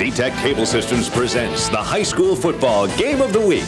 SeaTech Cable Systems presents the High School Football Game of the Week.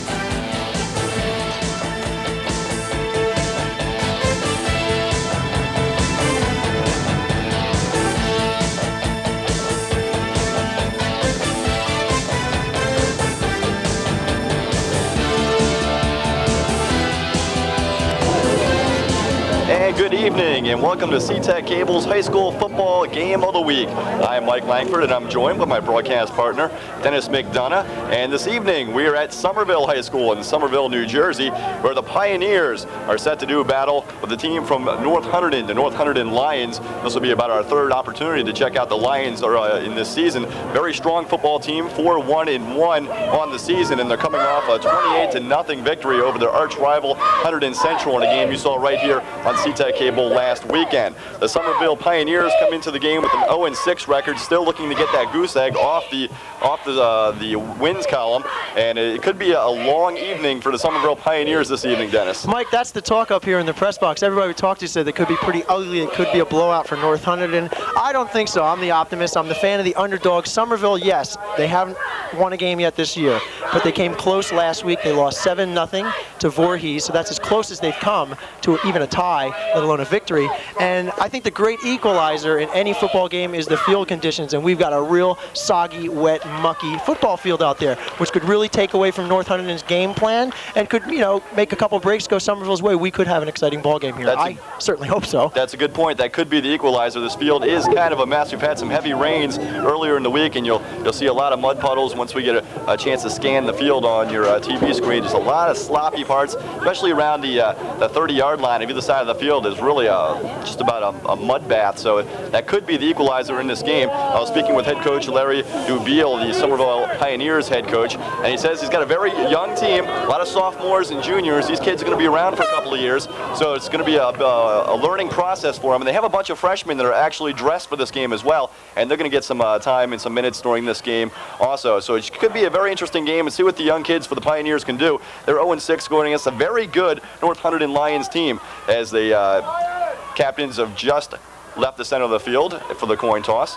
And good evening, and welcome to SeaTech Cable's High School Football Game of the Week. I'm Mike Langford, and I'm joined by my broadcast partner, Dennis McDonough. And this evening, we are at Somerville High School in Somerville, New Jersey, where the Pioneers are set to do a battle with the team from North Hunterdon, the North Hunterdon Lions. This will be about our third opportunity to check out the Lions in this season. Very strong football team, 4-1-1 on the season, and they're coming off a 28-0 victory over their arch rival, Hunterdon Central, in a game you saw right here on SeaTech Cable last weekend. The Somerville Pioneers come into the game with an 0-6 record, still looking to get that goose egg off the wins column, and it could be a long evening for the Somerville Pioneers this evening, Dennis. Mike, that's the talk up here in the press box. Everybody we talked to said it could be pretty ugly. It could be a blowout for North Hunterdon. I don't think so. I'm the optimist. I'm the fan of the underdog. Somerville, yes, they haven't won a game yet this year, but they came close last week. They lost 7-0 to Voorhees, so that's as close as they've come to even a tie, let alone a victory. And I think the great equalizer in any football game is the field conditions, and we've got a real soggy, wet, mucky football field out there, which could really take away from North Hunterdon's game plan and could, make a couple breaks go Somerville's way. We could have an exciting ball game here. I certainly hope so. That's a good point. That could be the equalizer. This field is kind of a mess. We've had some heavy rains earlier in the week, and you'll see a lot of mud puddles once we get a chance to scan the field on your TV screen. Just a lot of sloppy parts, especially around the 30-yard line on either side of the field is really just about a mud bath. So that could be the equalizer in this game. I was speaking with head coach Larry Dubiel, the Somerville Pioneers head coach, and he says he's got a very young team, a lot of sophomores and juniors. These kids are going to be around for a couple of years, so it's going to be a learning process for them. And they have a bunch of freshmen that are actually dressed for this game as well, and they're going to get some time and some minutes during this game also. So it could be a very interesting game, and see what the young kids for the Pioneers can do. They're 0-6 going against a very good North Hunterdon Lions team, as the captains have just left the center of the field for the coin toss.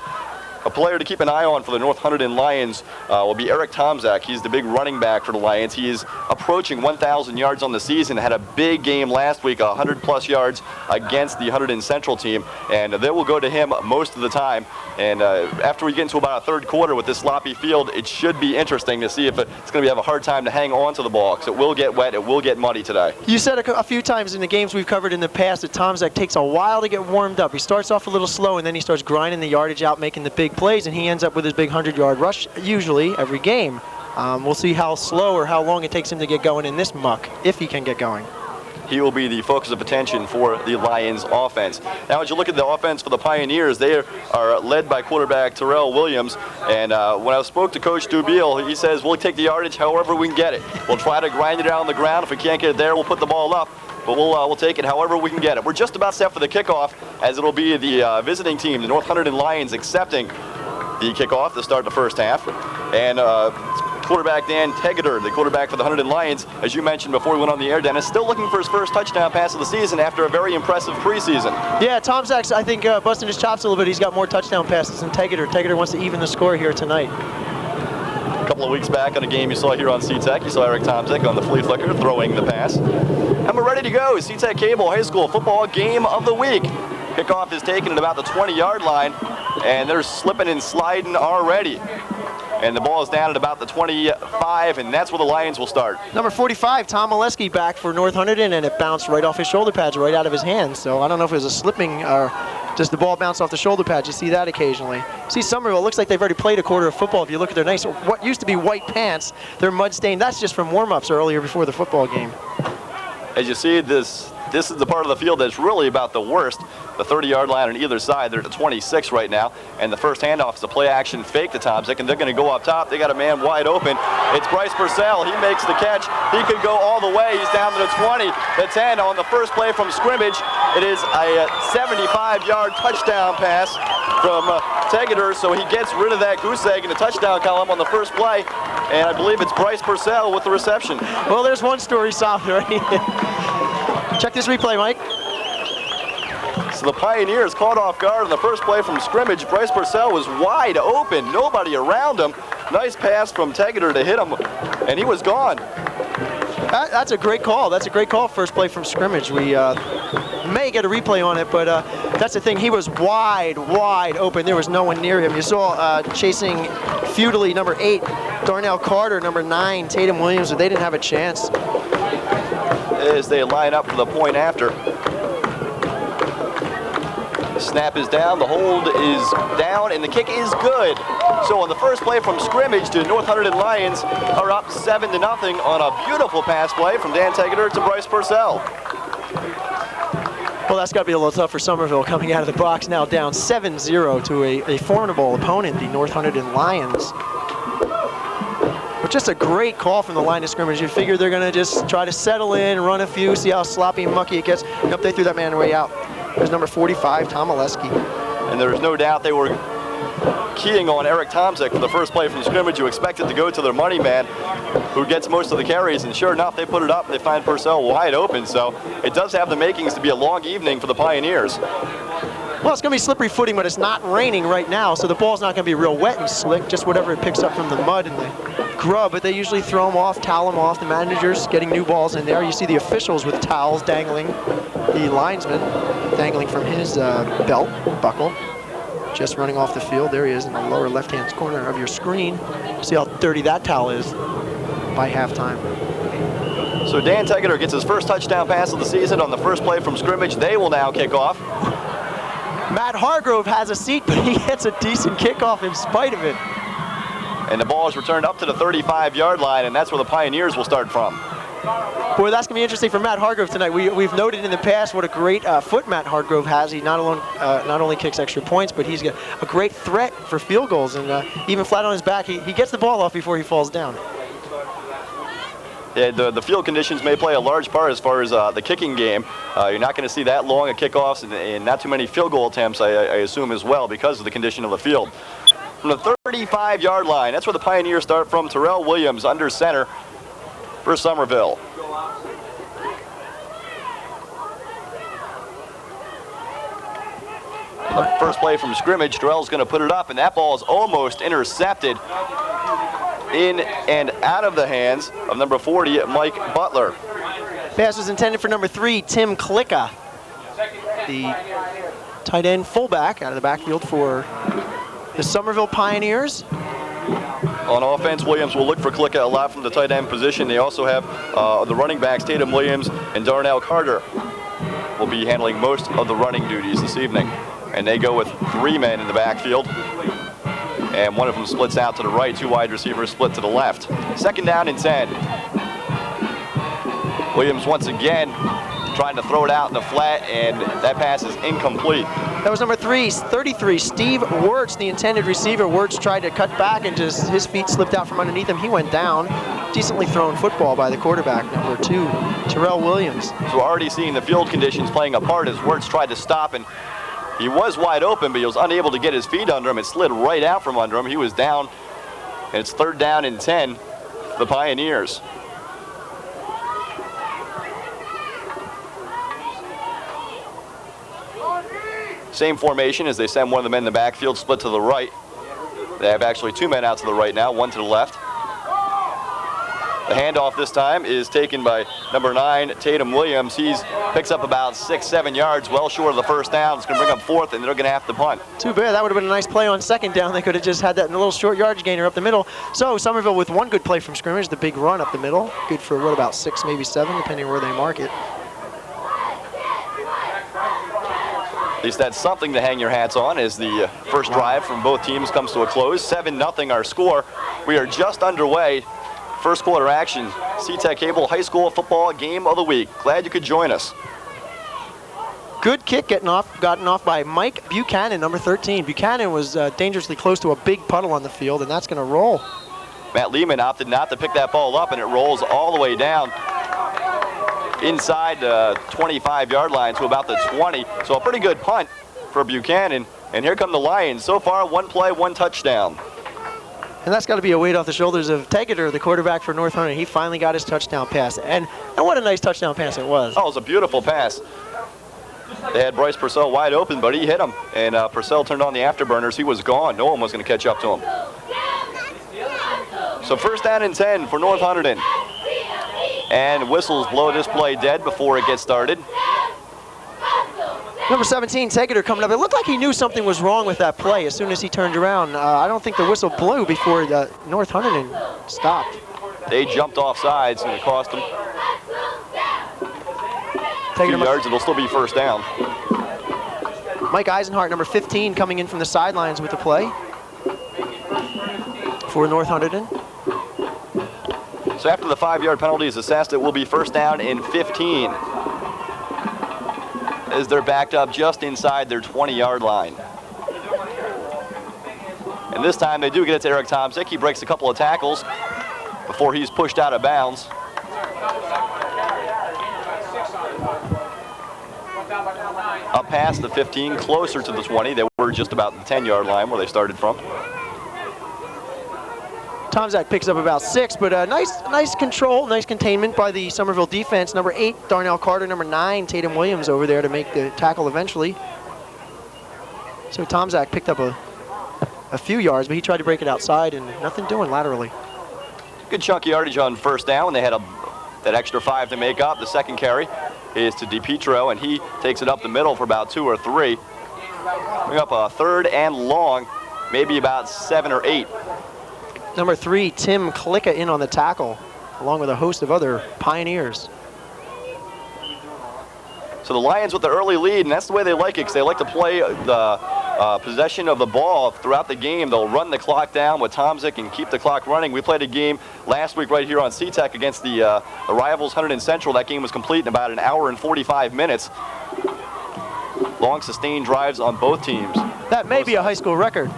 A player to keep an eye on for the North Hunterdon Lions will be Eric Tomczak. He's the big running back for the Lions. He is approaching 1,000 yards on the season. Had a big game last week, 100-plus yards against the Hunterdon Central team, and they will go to him most of the time. And after we get into about a third quarter with this sloppy field, it should be interesting to see if it's going to have a hard time to hang on to the ball, because it will get wet, it will get muddy today. You said a few times in the games we've covered in the past that Tomczak takes a while to get warmed up. He starts off a little slow, and then he starts grinding the yardage out, making the big plays, and he ends up with his big 100-yard rush usually every game. We'll see how slow or how long it takes him to get going in this muck, if he can get going. He will be the focus of attention for the Lions offense. Now, as you look at the offense for the Pioneers, they are led by quarterback Terrell Williams. And when I spoke to Coach Dubiel, he says, we'll take the yardage however we can get it. We'll try to grind it out on the ground. If we can't get it there, we'll put the ball up. But we'll take it however we can get it. We're just about set for the kickoff, as it'll be the visiting team, the North Hunterdon Lions, accepting the kickoff to start the first half. And quarterback Dan Tegeter, the quarterback for the Hunterdon Lions, as you mentioned before we went on the air, Dennis, still looking for his first touchdown pass of the season after a very impressive preseason. Yeah, Tomczak's, I think, busting his chops a little bit. He's got more touchdown passes than Tegeter. Tegeter wants to even the score here tonight. A couple of weeks back on a game you saw here on SeaTech, you saw Eric Tomczak on the flea flicker throwing the pass. And we're ready to go. SeaTech Cable High School Football Game of the Week. Kickoff is taken at about the 20-yard line, and they're slipping and sliding already. And the ball is down at about the 25, and that's where the Lions will start. Number 45, Tom Molesky, back for North Hunterdon, and it bounced right off his shoulder pads, right out of his hands. So I don't know if it was a slipping or just the ball bounced off the shoulder pads. You see that occasionally. See Somerville, it looks like they've already played a quarter of football. If you look at their nice, what used to be white pants, they're mud stained. That's just from warm-ups earlier before the football game. As you see, this is the part of the field that's really about the worst. The 30-yard line on either side. They're at the 26 right now. And the first handoff is a play-action fake to Tomczak, and they're going to go up top. They got a man wide open. It's Bryce Purcell. He makes the catch. He could go all the way. He's down to the 20, the 10 on the first play from scrimmage. It is a 75-yard touchdown pass from Tegeter, so he gets rid of that goose egg in the touchdown column on the first play. And I believe it's Bryce Purcell with the reception. Well, there's one story solved, right? Check this replay, Mike. So the Pioneers caught off guard on the first play from scrimmage. Bryce Purcell was wide open, nobody around him. Nice pass from Tegeter to hit him, and he was gone. That's a great call. That's a great call, first play from scrimmage. We may get a replay on it, but that's the thing. He was wide open. There was no one near him. You saw chasing futilely number 8, Darnell Carter, number 9, Tatum Williams, but they didn't have a chance. As they line up for the point after. The snap is down, the hold is down, and the kick is good. So on the first play from scrimmage, the North Hunterdon Lions are up 7-0 on a beautiful pass play from Dan Tegeter to Bryce Purcell. Well, that's got to be a little tough for Somerville coming out of the box now down 7-0 to a formidable opponent, the North Hunterdon Lions. But just a great call from the line of scrimmage. You figure they're going to just try to settle in, run a few, see how sloppy and mucky it gets. Nope, they threw that man way out. There's number 45, Tom Oleski. And there's no doubt they were keying on Eric Tomczyk for the first play from scrimmage. You expected to go to their money man, who gets most of the carries, and sure enough, they put it up. They find Purcell wide open, so it does have the makings to be a long evening for the Pioneers. Well, it's going to be slippery footing, but it's not raining right now, so the ball's not going to be real wet and slick, just whatever it picks up from the mud and the grub, but they usually throw them off, towel them off. The manager's getting new balls in there. You see the officials with towels dangling, the linesman dangling from his belt buckle, just running off the field. There he is in the lower left-hand corner of your screen. See how dirty that towel is by halftime. So Dan Tegeter gets his first touchdown pass of the season on the first play from scrimmage. They will now kick off. Matt Hargrove has a seat, but he gets a decent kickoff in spite of it. And the ball is returned up to the 35-yard line, and that's where the Pioneers will start from. Boy, that's going to be interesting for Matt Hargrove tonight. We've noted in the past what a great foot Matt Hargrove has. He not only kicks extra points, but he's got a great threat for field goals. And even flat on his back, he gets the ball off before he falls down. Yeah, the field conditions may play a large part as far as the kicking game. You're not going to see that long of kickoffs and not too many field goal attempts, I assume, as well, because of the condition of the field. From the 35-yard line, that's where the Pioneers start from. Terrell Williams under center for Somerville. The first play from scrimmage, Terrell's going to put it up, and that ball is almost intercepted in and out of the hands of number 40, Mike Butler. Pass was intended for number 3, Tim Klicka, the tight end fullback out of the backfield for the Somerville Pioneers. On offense, Williams will look for Klicka a lot from the tight end position. They also have the running backs, Tatum Williams and Darnell Carter, will be handling most of the running duties this evening. And they go with 3 men in the backfield. And one of them splits out to the right, 2 wide receivers split to the left. Second down and 10. Williams once again trying to throw it out in the flat, and that pass is incomplete. That was number 33, Steve Wirtz, the intended receiver. Wirtz tried to cut back and just his feet slipped out from underneath him. He went down. Decently thrown football by the quarterback, number 2, Terrell Williams. So we're already seeing the field conditions playing a part as Wirtz tried to stop, and he was wide open, but he was unable to get his feet under him. It slid right out from under him. He was down, and it's 3rd down and 10, the Pioneers. Same formation as they send one of the men in the backfield, split to the right. They have actually 2 men out to the right now, 1 to the left. The handoff this time is taken by number 9, Tatum Williams. He picks up about 6-7 yards, well short of the first down. It's going to bring up 4th, and they're going to have to punt. Too bad. That would have been a nice play on 2nd down. They could have just had that in a little short yardage gainer up the middle. So Somerville with 1 good play from scrimmage, the big run up the middle. Good for, what, about 6, maybe 7, depending on where they mark it. At least that's something to hang your hats on as the first drive from both teams comes to a close. 7-0 our score. We are just underway. First quarter action, C-Tech Cable High School Football Game of the Week. Glad you could join us. Good kick gotten off by Mike Buchanan, number 13. Buchanan was dangerously close to a big puddle on the field, and that's going to roll. Matt Lehman opted not to pick that ball up, and it rolls all the way down inside the 25-yard line to about the 20. So a pretty good punt for Buchanan. And here come the Lions. So far, 1 play, 1 touchdown. And that's got to be a weight off the shoulders of Tegeter, the quarterback for North Hunterdon. He finally got his touchdown pass. And what a nice touchdown pass it was. Oh, it was a beautiful pass. They had Bryce Purcell wide open, but he hit him. And Purcell turned on the afterburners. He was gone. No one was going to catch up to him. So first down and 10 for North Hunterdon. And whistles blow this play dead before it gets started. Number 17, Tegeter coming up. It looked like he knew something was wrong with that play as soon as he turned around. I don't think the whistle blew before North Hunterdon stopped. They jumped off sides and it cost them 2 yards. It'll still be first down. Mike Eisenhart, number 15, coming in from the sidelines with the play for North Hunterdon. So after the 5-yard penalty is assessed, it will be first down and 15. As they're backed up just inside their 20-yard line. And this time they do get it to Eric Tomczyk. He breaks a couple of tackles before he's pushed out of bounds. Up past the 15, closer to the 20. They were just about the 10-yard line where they started from. Tomczyk picks up about 6, but nice control, nice containment by the Somerville defense. Number 8, Darnell Carter. Number 9, Tatum Williams over there to make the tackle eventually. So Tomczyk picked up a few yards, but he tried to break it outside and nothing doing laterally. Good chunky yardage on first down. They had that extra 5 to make up. The second carry is to DiPietro, and he takes it up the middle for about 2 or 3. Bring up a third and long, maybe about 7 or 8. Number 3, Tim Klicka in on the tackle, along with a host of other Pioneers. So the Lions with the early lead, and that's the way they like it, because they like to play the possession of the ball throughout the game. They'll run the clock down with Tomczyk and keep the clock running. We played a game last week right here on C-Tech against the rivals Hunterdon Central. That game was complete in about 1 hour and 45 minutes. Long sustained drives on both teams. That may be a high school record.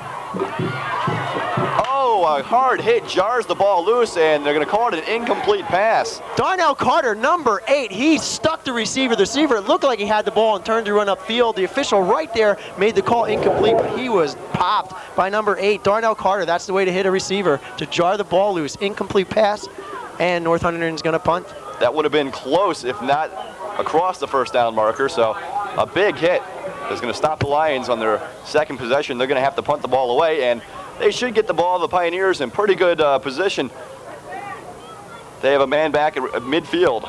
Oh, a hard hit jars the ball loose, and they're going to call it an incomplete pass. Darnell Carter, number 8, he stuck the receiver. The receiver, it looked like he had the ball and turned to run upfield. The official right there made the call incomplete, but he was popped by number 8, Darnell Carter. That's the way to hit a receiver, to jar the ball loose. Incomplete pass, and North Hunterdon's going to punt. That would have been close, if not across the first down marker, so a big hit is going to stop the Lions on their second possession. They're going to have to punt the ball away, and they should get the ball, the Pioneers, in pretty good position. They have a man back at midfield.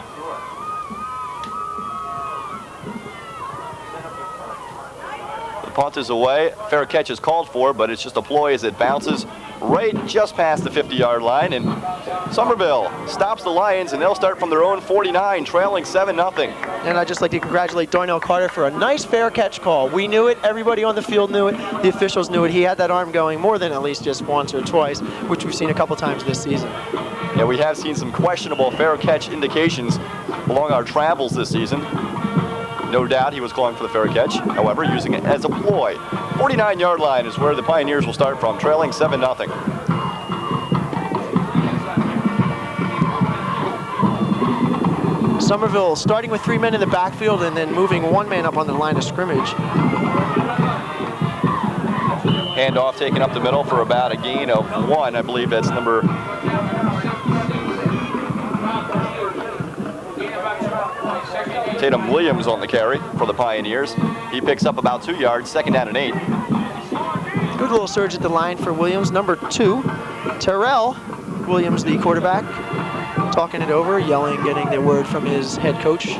The punt is away. Fair catch is called for, but it's just a ploy as it bounces right just past the 50-yard line. And Somerville stops the Lions, and they'll start from their own 49, trailing 7-0. And I'd just like to congratulate Darnell Carter for a nice fair catch call. We knew it. Everybody on the field knew it. The officials knew it. He had that arm going more than at least just once or twice, which we've seen a couple times this season. Yeah, we have seen some questionable fair catch indications along our travels this season. No doubt he was calling for the fair catch, however, using it as a ploy. 49-yard line is where the Pioneers will start from, trailing 7-0. Somerville starting with 3 men in the backfield and then moving 1 man up on the line of scrimmage. Handoff taken up the middle for about a gain of 1. I believe that's number... Tatum Williams on the carry for the Pioneers. He picks up about 2 yards, second down and 8. Good little surge at the line for Williams. Number 2, Terrell Williams, the quarterback, talking it over, yelling, getting the word from his head coach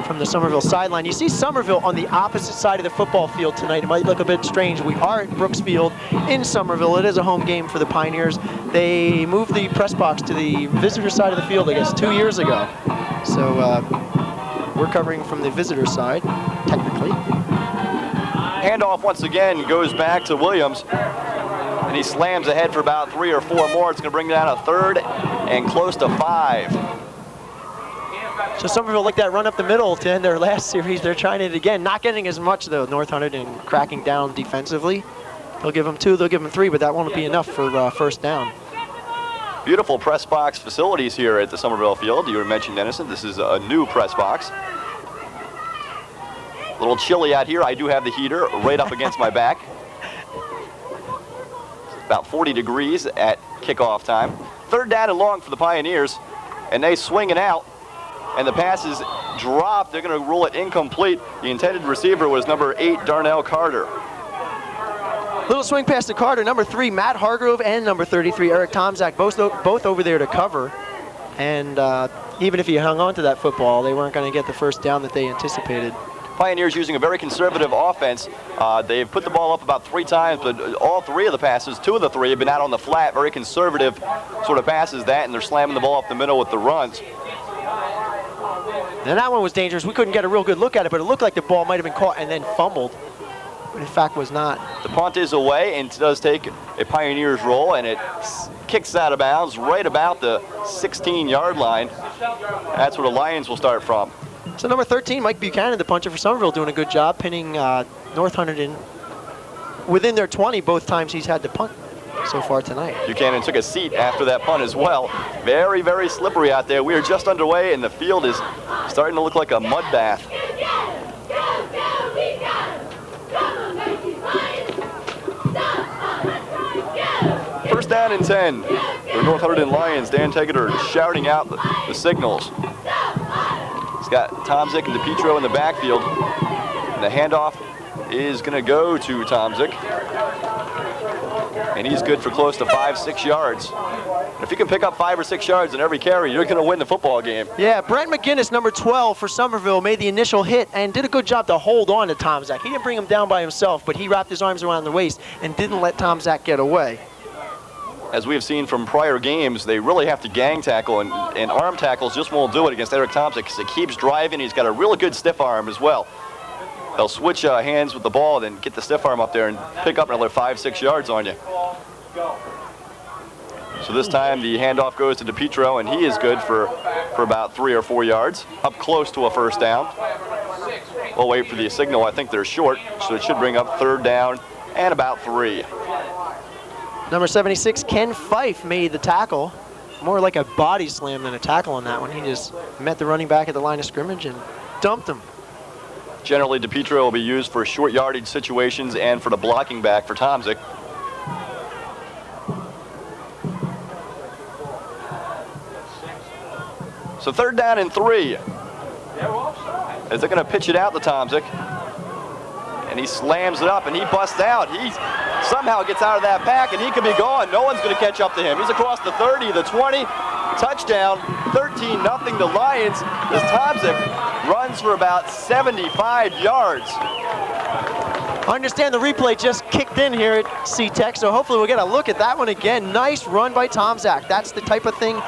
from the Somerville sideline. You see Somerville on the opposite side of the football field tonight. It might look a bit strange. We are at Brooks Field in Somerville. It is a home game for the Pioneers. They moved the press box to the visitor side of the field, I guess, 2 years ago. So we're covering from the visitor side, technically. Handoff once again goes back to Williams, and he slams ahead for about 3 or 4 more. It's going to bring down a third and close to 5. So Somerville like that run up the middle to end their last series. They're trying it again, not getting as much though. North Hunterdon cracking down defensively. They'll give them 2, they'll give them 3, but that won't be enough for first down. Beautiful press box facilities here at the Somerville field. You mentioned, Dennison, this is a new press box. A little chilly out here. I do have the heater right up against my back. It's about 40 degrees at kickoff time. Third down and long for the Pioneers, and they swing it out, and the pass is dropped. They're going to rule it incomplete. The intended receiver was number 8, Darnell Carter. Little swing pass to Carter, number 3, Matt Hargrove, and number 33, Eric Tomczak, both over there to cover. And even if he hung on to that football, they weren't going to get the first down that they anticipated. Pioneers using a very conservative offense. They've put the ball up about 3 times, but all 3 of the passes, 2 of the 3 have been out on the flat. Very conservative sort of passes that, and they're slamming the ball up the middle with the runs. And that one was dangerous. We couldn't get a real good look at it, but it looked like the ball might have been caught and then fumbled. But in fact was not. The punt is away and does take a Pioneers roll, and it kicks out of bounds right about the 16-yard line. That's where the Lions will start from. So number 13, Mike Buchanan, the puncher for Somerville, doing a good job pinning North Hunterdon within their 20 both times he's had to punt so far tonight. Buchanan took a seat after that punt as well. Very, very slippery out there. We are just underway, and the field is starting to look like a mud bath. First down and 10. The North Hunterdon Lions. Dan Tegeter shouting out the signals. He's got Tomczyk and DePietro in the backfield. And the handoff is going to go to Tomczyk. And he's good for close to 5-6 yards. If you can pick up 5 or 6 yards in every carry, you're going to win the football game. Yeah, Brent McGinnis, number 12 for Somerville, made the initial hit and did a good job to hold on to Tomczak. He didn't bring him down by himself, but he wrapped his arms around the waist and didn't let Tomczak get away. As we have seen from prior games, they really have to gang tackle, and arm tackles just won't do it against Eric Tomczyk because he keeps driving. He's got a really good stiff arm as well. They'll switch hands with the ball, then get the stiff arm up there and pick up another 5-6 yards on you. So this time the handoff goes to DePietro, and he is good for about 3 or 4 yards, up close to a first down. We'll wait for the signal. I think they're short, so it should bring up 3rd down and about 3. Number 76, Ken Fife, made the tackle. More like a body slam than a tackle on that one. He just met the running back at the line of scrimmage and dumped him. Generally, DePietro will be used for short yardage situations and for the blocking back for Tomczyk. So 3rd down and 3. As they're going to pitch it out to Tomczyk. And he slams it up, and he busts out. He somehow gets out of that pack, and he could be gone. No one's going to catch up to him. He's across the 30, the 20. Touchdown, 13-0 the Lions, as Tomczyk runs for about 75 yards. I understand the replay just kicked in here at C-Tech, so hopefully we'll get a look at that one again. Nice run by Tomczak. That's the type of thing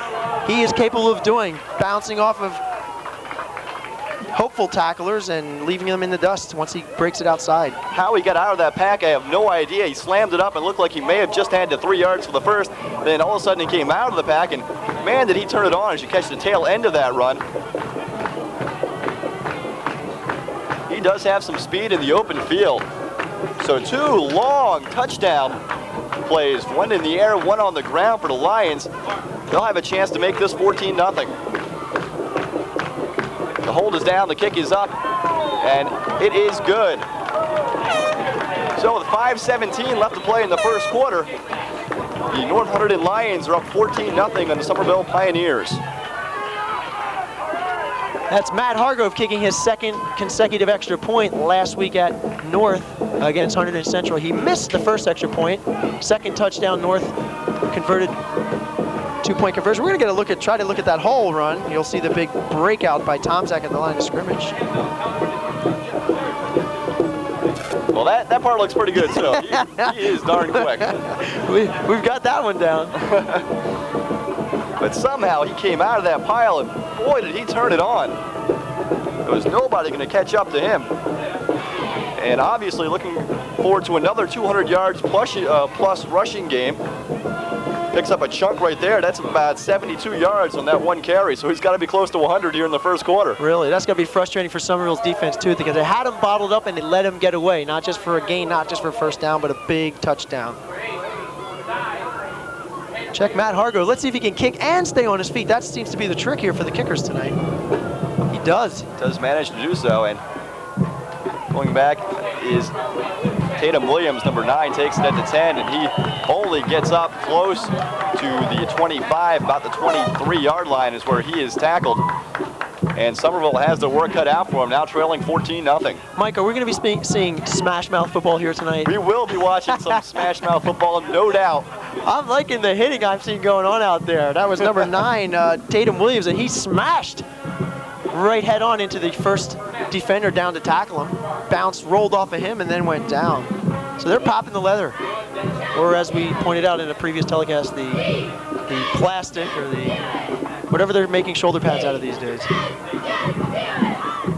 he is capable of doing, bouncing off of hopeful tacklers and leaving them in the dust once he breaks it outside. How he got out of that pack, I have no idea. He slammed it up and looked like he may have just had the 3 yards for the first. Then all of a sudden he came out of the pack, and man, did he turn it on as you catch the tail end of that run. He does have some speed in the open field. So 2 long touchdown plays, one in the air, one on the ground for the Lions. They'll have a chance to make this 14-0. The hold is down, the kick is up, and it is good. So with 5:17 left to play in the first quarter, the North Hunterdon Lions are up 14-0 on the Somerville Pioneers. That's Matt Hargrove kicking his 2nd consecutive extra point last week at North against Hunterdon Central. He missed the first extra point. 2nd touchdown, North converted 2-point conversion. We're going to get a look at, try to look at that whole run. You'll see the big breakout by Tomczak at the line of scrimmage. Well, that part looks pretty good, so he is darn quick. We've got that one down. But somehow he came out of that pile, and boy, did he turn it on. There was nobody going to catch up to him. And obviously looking forward to another 200 yards plus rushing game. Picks up a chunk right there. That's about 72 yards on that one carry, so he's got to be close to 100 here in the first quarter. Really, that's going to be frustrating for Somerville's defense, too, because they had him bottled up and they let him get away, not just for a gain, not just for a first down, but a big touchdown. Check Matt Hargrove. Let's see if he can kick and stay on his feet. That seems to be the trick here for the kickers tonight. He does. He does manage to do so, and going back is Tatum Williams, number 9, takes it at the 10, and he only gets up close to the 25, about the 23-yard line is where he is tackled. And Somerville has their work cut out for them, now trailing 14-0. Mike, are we going to be seeing smash mouth football here tonight? We will be watching some smash mouth football, no doubt. I'm liking the hitting I've seen going on out there. That was number 9, Tatum Williams, and he smashed right head on into the first defender down to tackle him. Bounced, rolled off of him, and then went down. So they're popping the leather. Or as we pointed out in a previous telecast, the plastic or the whatever they're making shoulder pads out of these days.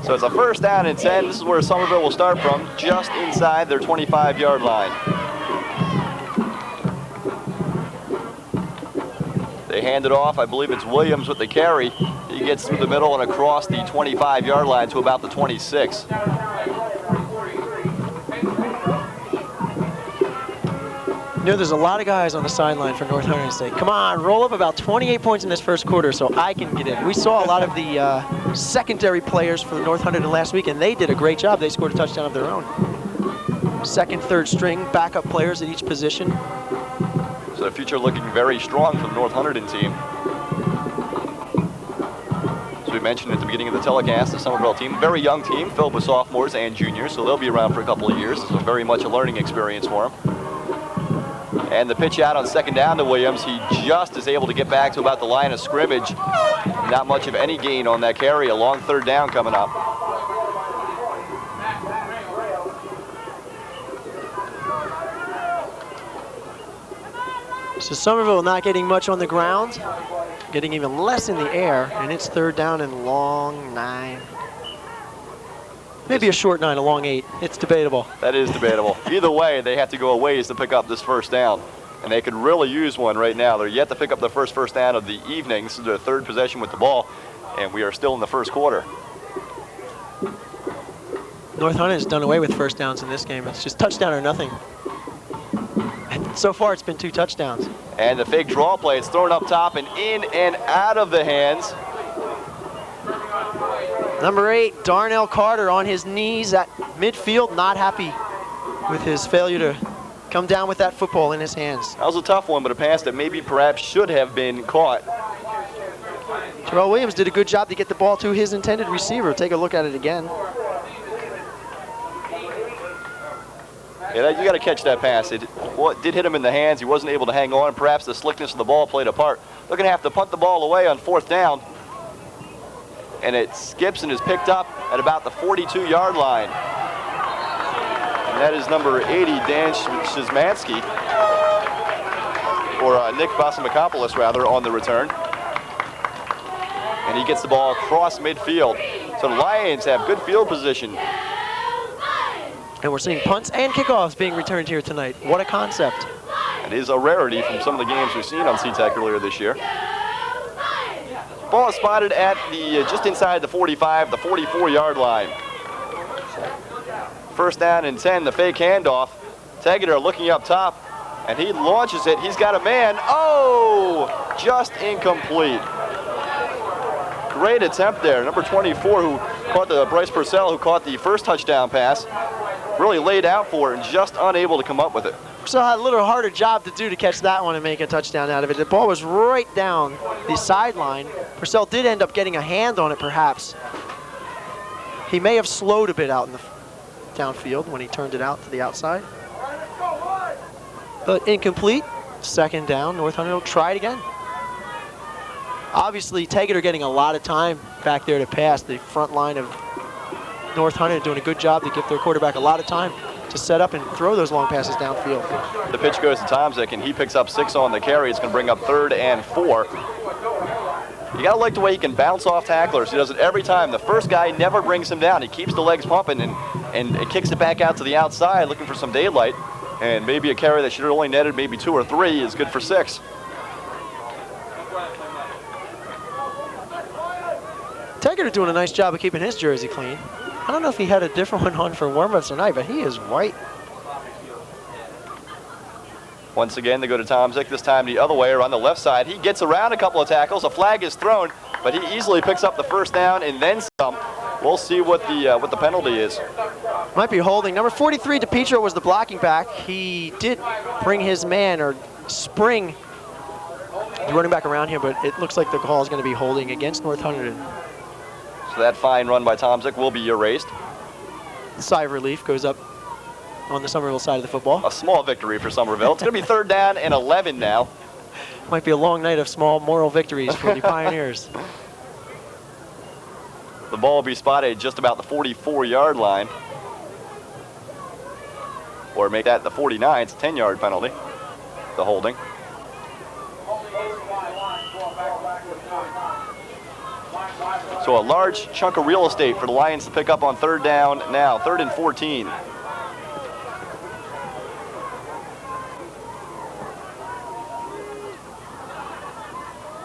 So it's a first down and 10. This is where Somerville will start from, just inside their 25-yard line. They hand it off. I believe it's Williams with the carry. He gets through the middle and across the 25-yard line to about the 26. You know, there's a lot of guys on the sideline for North Hunterdon say, come on, roll up about 28 points in this first quarter so I can get in. We saw a lot of the secondary players for North Hunterdon last week, and they did a great job. They scored a touchdown of their own. Second, third string, backup players at each position. So the future looking very strong for the North Hunterdon team. As we mentioned at the beginning of the telecast, the Somerville team, very young team, filled with sophomores and juniors, so they'll be around for a couple of years. So very much a learning experience for them. And the pitch out on second down to Williams. He just is able to get back to about the line of scrimmage. Not much of any gain on that carry. A long third down coming up. So Somerville not getting much on the ground, getting even less in the air, and it's third down and long 9. Maybe a short 9, a long 8. It's debatable. That is debatable. Either way, they have to go a ways to pick up this first down. And they could really use one right now. They're yet to pick up their first down of the evening. This is their third possession with the ball, and we are still in the first quarter. North Hunterdon has done away with first downs in this game. It's just touchdown or nothing. And so far, it's been 2 touchdowns. And the fake draw play, it's thrown up top and in and out of the hands. Number 8, Darnell Carter on his knees at midfield, not happy with his failure to come down with that football in his hands. That was a tough one, but a pass that maybe perhaps should have been caught. Terrell Williams did a good job to get the ball to his intended receiver. Take a look at it again. Yeah, you got to catch that pass. It did hit him in the hands. He wasn't able to hang on. Perhaps the slickness of the ball played a part. They're going to have to punt the ball away on fourth down. And it skips and is picked up at about the 42-yard line. And that is number 80, Dan Shizmansky, or Nick Basamakopoulos, rather, on the return. And he gets the ball across midfield. So the Lions have good field position. And we're seeing punts and kickoffs being returned here tonight. What a concept. It is a rarity from some of the games we've seen on CTEC earlier this year. Ball is spotted at the just inside the 45, the 44-yard line. First down and 10, the fake handoff. Tegeter looking up top, and he launches it. He's got a man. Oh, just incomplete. Great attempt there. Number 24, who caught Bryce Purcell, who caught the first touchdown pass, really laid out for it and just unable to come up with it. So had a little harder job to do to catch that one and make a touchdown out of it. The ball was right down the sideline. Purcell did end up getting a hand on it, perhaps. He may have slowed a bit out in the downfield when he turned it out to the outside. But incomplete. Second down. North Hunterdon will try it again. Obviously, Tegeter getting a lot of time back there to pass. The front line of North Hunterdon doing a good job to give their quarterback a lot of time to set up and throw those long passes downfield. The pitch goes to Tomczyk, and he picks up 6 on the carry. It's going to bring up 3rd and 4. You got to like the way he can bounce off tacklers. He does it every time. The first guy never brings him down. He keeps the legs pumping and it kicks it back out to the outside looking for some daylight. And maybe a carry that should have only netted maybe 2 or 3 is good for 6. Tegeter doing a nice job of keeping his jersey clean. I don't know if he had a different one on for warm-ups tonight, but he is white. Once again, they go to Tomczyk, this time the other way around the left side. He gets around a couple of tackles. A flag is thrown, but he easily picks up the first down and then some. We'll see what the penalty is. Might be holding. Number 43, DePietro, was the blocking back. He did bring his man, or spring the running back around here, but it looks like the call is going to be holding against North Hunterdon. So that fine run by Tomczyk will be erased. Sigh of relief goes up on the Somerville side of the football. A small victory for Somerville. It's going to be 3rd down and 11 now. Might be a long night of small moral victories for the Pioneers. The ball will be spotted just about the 44-yard line. Or make that the 49. It's a 10-yard penalty, the holding. So a large chunk of real estate for the Lions to pick up on 3rd down now, 3rd and 14.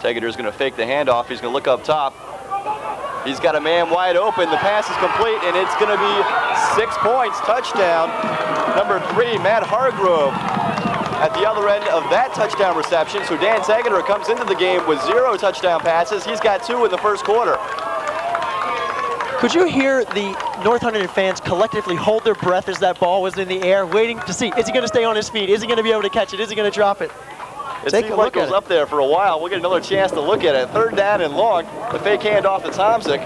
Tegeter's going to fake the handoff. He's going to look up top. He's got a man wide open. The pass is complete, and it's going to be 6 points. Touchdown. Number 3, Matt Hargrove, at the other end of that touchdown reception. So Dan Tegeter comes into the game with 0 touchdown passes. He's got 2 in the first quarter. Could you hear the North Hunterdon fans collectively hold their breath as that ball was in the air, waiting to see, is he going to stay on his feet? Is he going to be able to catch it? Is he going to drop it? It seemed like it was up there for a while. We'll get another chance to look at it. 3rd down and long. The fake handoff to Tomczyk,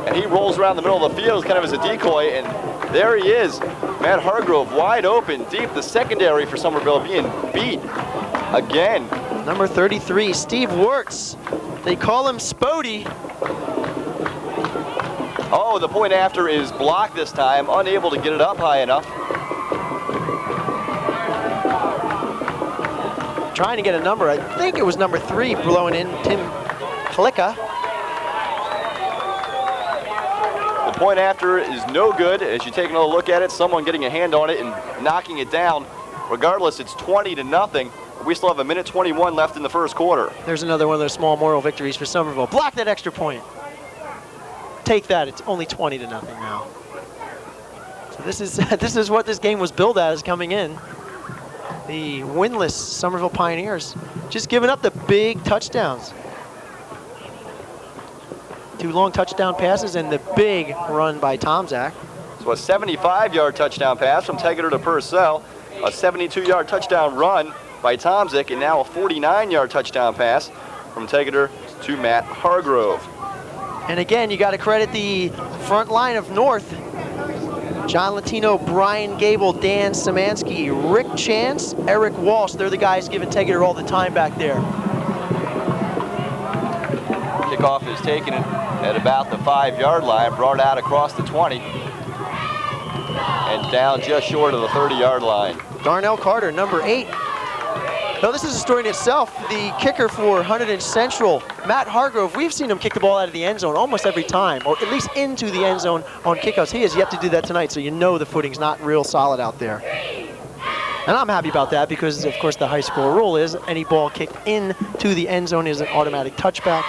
and he rolls around the middle of the field kind of as a decoy, and there he is. Matt Hargrove wide open, deep. The secondary for Somerville being beat again. Number 33, Steve Wirtz. They call him Spody. Oh, the point after is blocked this time, unable to get it up high enough. Trying to get a number. I think it was number 3 blowing in, Tim Klicka. The point after is no good. As you take another look at it, someone getting a hand on it and knocking it down. Regardless, it's 20-0. We still have 1:21 left in the first quarter. There's another one of those small moral victories for Somerville. Block that extra point. Take that. It's only 20-0 now. So this is what this game was billed as coming in. The winless Somerville Pioneers just giving up the big touchdowns. 2 long touchdown passes and the big run by Tomczyk. So a 75-yard touchdown pass from Tegeter to Purcell, a 72-yard touchdown run by Tomczyk, and now a 49-yard touchdown pass from Tegeter to Matt Hargrove. And again, you got to credit the front line of North. John Latino, Brian Gable, Dan Szymanski, Rick Chance, Eric Walsh. They're the guys giving Tegeter all the time back there. Kickoff is taken at about the 5-yard line, brought out across the 20, and down just short of the 30-yard line. Darnell Carter, number 8. Now this is a story in itself. The kicker for Hunterdon Central, Matt Hargrove, we've seen him kick the ball out of the end zone almost every time, or at least into the end zone on kickoffs. He has yet to do that tonight, so you know the footing's not real solid out there. And I'm happy about that because, of course, the high school rule is any ball kicked into the end zone is an automatic touchback.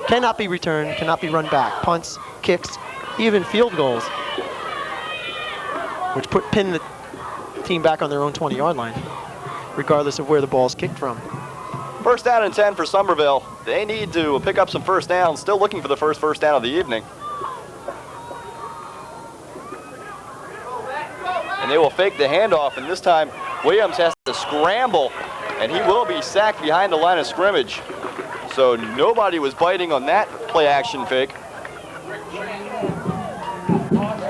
Cannot be returned, cannot be run back. Punts, kicks, even field goals, which pin the team back on their own 20-yard line, regardless of where the ball's kicked from. 1st down and 10 for Somerville. They need to pick up some first downs. Still looking for the first down of the evening. And they will fake the handoff, and this time Williams has to scramble, and he will be sacked behind the line of scrimmage. So nobody was biting on that play action fake.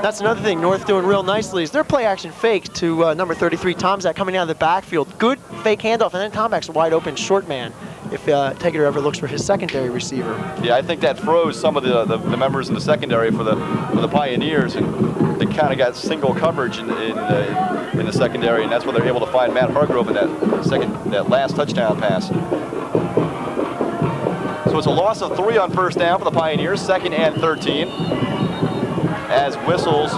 That's another thing North doing real nicely is their play action fake to number 33, Tomczyk, coming out of the backfield. Good fake handoff, and then Tomczak's a wide open short man if Tegeter ever looks for his secondary receiver. Yeah, I think that froze some of the members in the secondary for the Pioneers, and they kind of got single coverage in the secondary, and that's where they're able to find Matt Hargrove in that last touchdown pass. So it's a loss of 3 on 1st down for the Pioneers, 2nd and 13. As whistles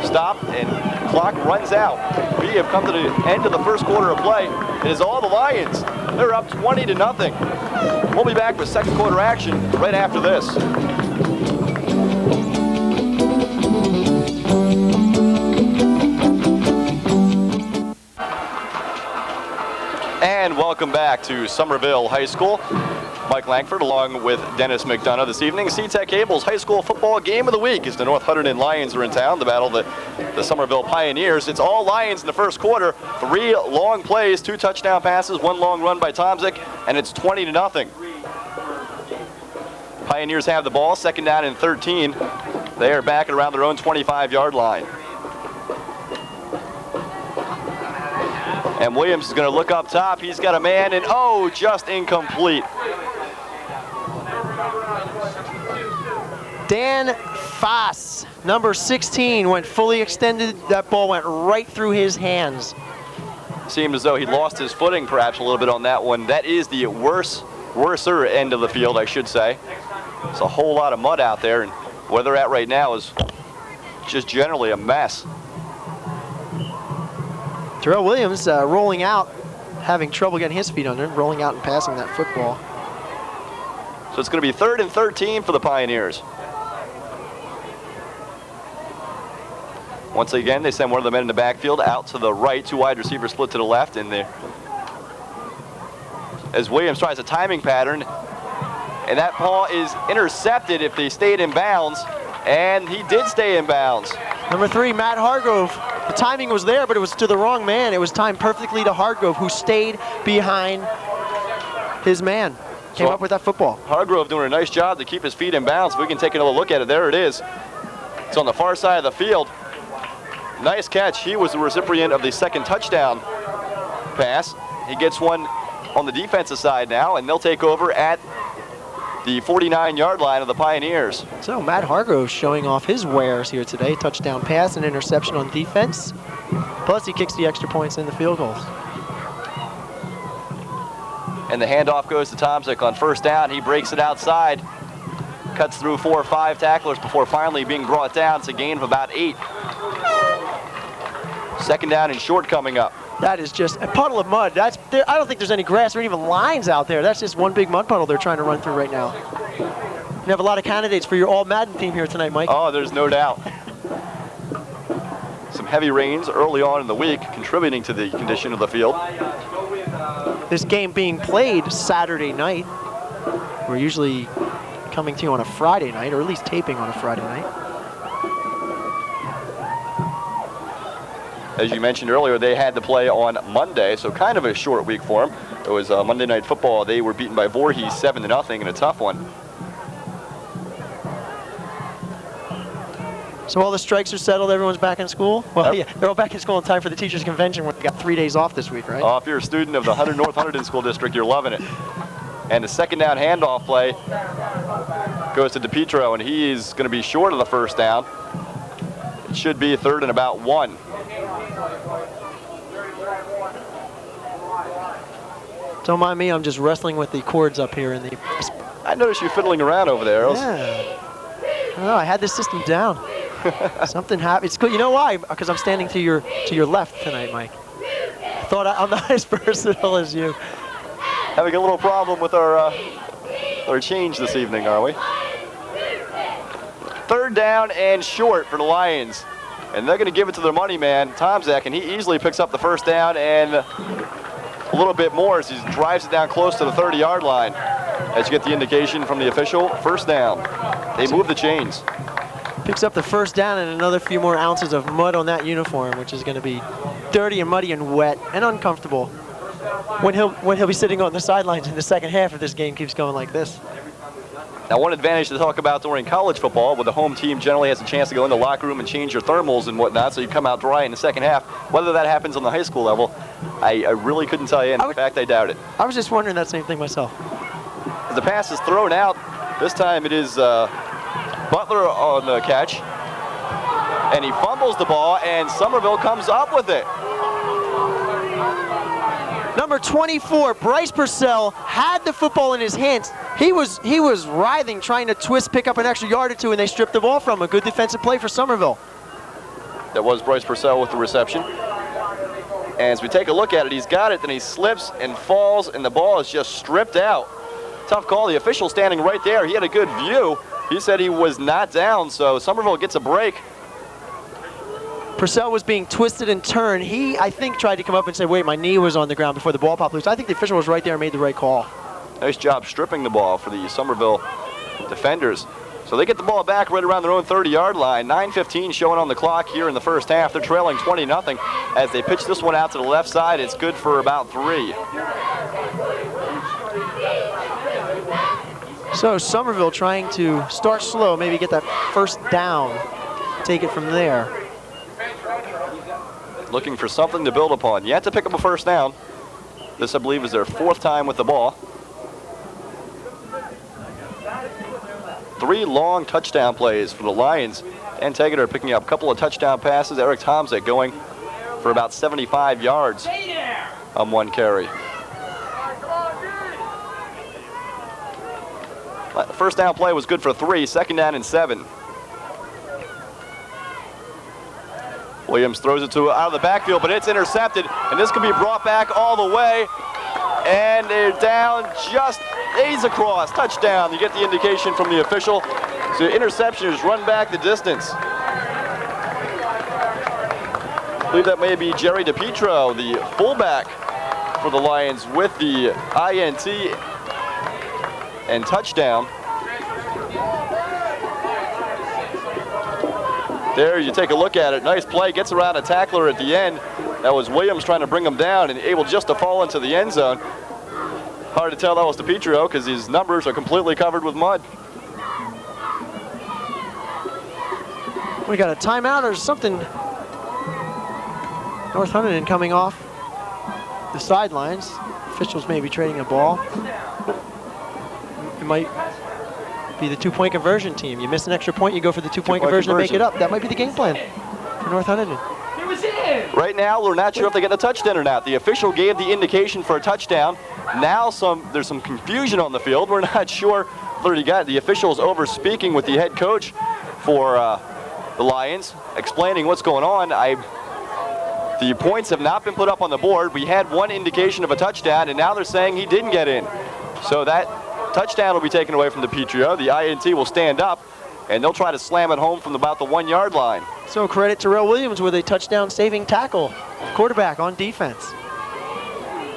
stop and clock runs out. We have come to the end of the first quarter of play. It is all the Lions. They're up 20-0. We'll be back with second quarter action right after this. And welcome back to Somerville High School. Mike Langford along with Dennis McDonough this evening. C-Tech Cable's high school football game of the week as the North Hunterdon Lions are in town to battle the Somerville Pioneers. It's all Lions in the first quarter. 3 long plays, 2 touchdown passes, 1 long run by Tomczyk, and it's 20-0. Pioneers have the ball, 2nd down and 13. They are back at around their own 25-yard line. And Williams is going to look up top. He's got a man, and oh, just incomplete. Dan Foss, number 16, went fully extended. That ball went right through his hands. Seemed as though he lost his footing perhaps a little bit on that one. That is the worser end of the field, I should say. There's a whole lot of mud out there, and where they're at right now is just generally a mess. Terrell Williams rolling out, having trouble getting his feet under him, rolling out and passing that football. So it's going to be 3rd and 13 for the Pioneers. Once again, they send one of the men in the backfield out to the right, 2 wide receivers split to the left, and as Williams tries a timing pattern, and that ball is intercepted if they stayed in bounds, and he did stay in bounds. Number 3, Matt Hargrove. The timing was there, but it was to the wrong man. It was timed perfectly to Hargrove, who stayed behind his man. Came up with that football. Hargrove doing a nice job to keep his feet in bounds. We can take another look at it. There it is. It's on the far side of the field. Nice catch. He was the recipient of the 2nd touchdown pass. He gets one on the defensive side now, and they'll take over at the 49-yard line of the Pioneers. So Matt Hargrove showing off his wares here today. Touchdown pass and interception on defense. Plus he kicks the extra points in the field goals. And the handoff goes to Tomczyk on 1st down. He breaks it outside. Cuts through 4 or 5 tacklers before finally being brought down. It's a gain of about 8. 2nd down and short coming up. That is just a puddle of mud. I don't think there's any grass or even lines out there. That's just one big mud puddle they're trying to run through right now. You have a lot of candidates for your all-Madden team here tonight, Mike. Oh, there's no doubt. Some heavy rains early on in the week contributing to the condition of the field. This game being played Saturday night. We're usually coming to you on a Friday night, or at least taping on a Friday night. As you mentioned earlier, they had to play on Monday, so kind of a short week for them. It was Monday Night Football. They were beaten by Voorhees 7-0 in a tough one. So all the strikes are settled, everyone's back in school? Well, yeah, they're all back in school in time for the teachers' convention. We got 3 days off this week, right? If you're a student of the North Hunterdon School District, you're loving it. And the 2nd down handoff play goes to DePietro, and he's going to be short of the 1st down. It should be 3rd and about 1. Don't mind me, I'm just wrestling with the cords up here in the... I noticed you fiddling around over there. Yeah. I don't know, I had this system down. Something happened. It's good. You know why? Because I'm standing to your left tonight, Mike. I thought I'm not as versatile as you. Having a little problem with our change this evening, are we? 3rd down and short for the Lions. And they're going to give it to their money man, Tomczyk, and he easily picks up the 1st down and a little bit more as he drives it down close to the 30-yard line. As you get the indication from the official, 1st down. They move the chains. Picks up the 1st down and another few more ounces of mud on that uniform, which is going to be dirty and muddy and wet and uncomfortable when he'll be sitting on the sidelines in the 2nd half if this game keeps going like this. Now, one advantage to talk about during college football, where the home team generally has a chance to go in the locker room and change your thermals and whatnot, so you come out dry in the 2nd half. Whether that happens on the high school level, I really couldn't tell you, and in fact, I doubt it. I was just wondering that same thing myself. As the pass is thrown out, this time it is Butler on the catch, and he fumbles the ball, and Somerville comes up with it. Number 24, Bryce Purcell, had the football in his hands. He was writhing, trying to twist, pick up an extra yard or two, and they stripped the ball from him. A good defensive play for Somerville. That was Bryce Purcell with the reception. And as we take a look at it, he's got it, then he slips and falls, and the ball is just stripped out. Tough call. The official standing right there. He had a good view. He said he was not down, so Somerville gets a break. Purcell was being twisted and turned. He, I think, tried to come up and say, wait, my knee was on the ground before the ball popped loose. I think the official was right there and made the right call. Nice job stripping the ball for the Somerville defenders. So they get the ball back right around their own 30-yard line. 9:15 showing on the clock here in the 1st half. They're trailing 20-0 as they pitch this one out to the left side. It's good for about 3. So Somerville trying to start slow, maybe get that first down, take it from there. Looking for something to build upon. You have to pick up a first down. This, I believe, is their 4th time with the ball. 3 long touchdown plays for the Lions. Dan Tegeter picking up a couple of touchdown passes. Eric Tomzek going for about 75 yards on 1 carry. First down play was good for 3, 2nd down and 7. Williams throws it to out of the backfield, but it's intercepted, and this can be brought back all the way, and they're down just aids across. Touchdown. You get the indication from the official. So interception is run back the distance. I believe that may be Jerry DePietro, the fullback for the Lions, with the INT and touchdown. There you take a look at it. Nice play, gets around a tackler at the end. That was Williams trying to bring him down and able just to fall into the end zone. Hard to tell that was DePietro because his numbers are completely covered with mud. We got a timeout or something. North Hunterdon coming off the sidelines. Officials may be trading a ball. It might be the 2-point conversion team. You miss an extra point, you go for the 2-point conversion to make it up. That might be the game plan for North Hunterdon. Right now, we're not sure if they get a touchdown or not. The official gave the indication for a touchdown. Now there's some confusion on the field. We're not sure whether he got it. The official's over speaking with the head coach for the Lions, explaining what's going on. The points have not been put up on the board. We had one indication of a touchdown, and now they're saying he didn't get in. So that touchdown will be taken away from DePietro. The INT will stand up, and they'll try to slam it home from about the 1-yard line. So credit to Terrell Williams with a touchdown-saving tackle. Quarterback on defense.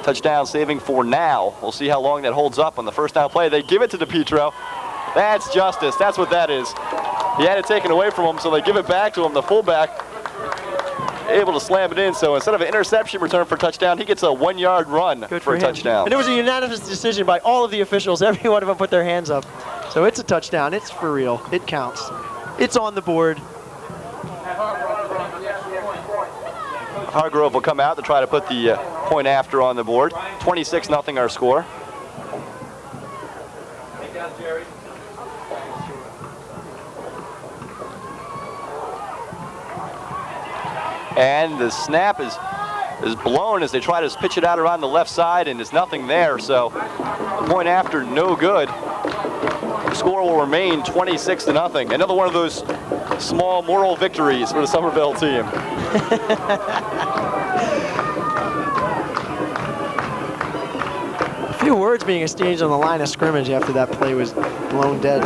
Touchdown saving for now. We'll see how long that holds up on the first down play. They give it to DePietro. That's justice. That's what that is. He had it taken away from him, so they give it back to him. The fullback able to slam it in. So instead of an interception return for touchdown, he gets a 1-yard run for a touchdown. And it was a unanimous decision by all of the officials. Every one of them put their hands up. So it's a touchdown. It's for real. It counts. It's on the board. Hargrove will come out to try to put the point after on the board. 26-0 our score. And the snap is blown as they try to pitch it out around the left side, and there's nothing there. So the point after, no good. The score will remain 26-0. Another one of those small moral victories for the Somerville team. A few words being exchanged on the line of scrimmage after that play was blown dead.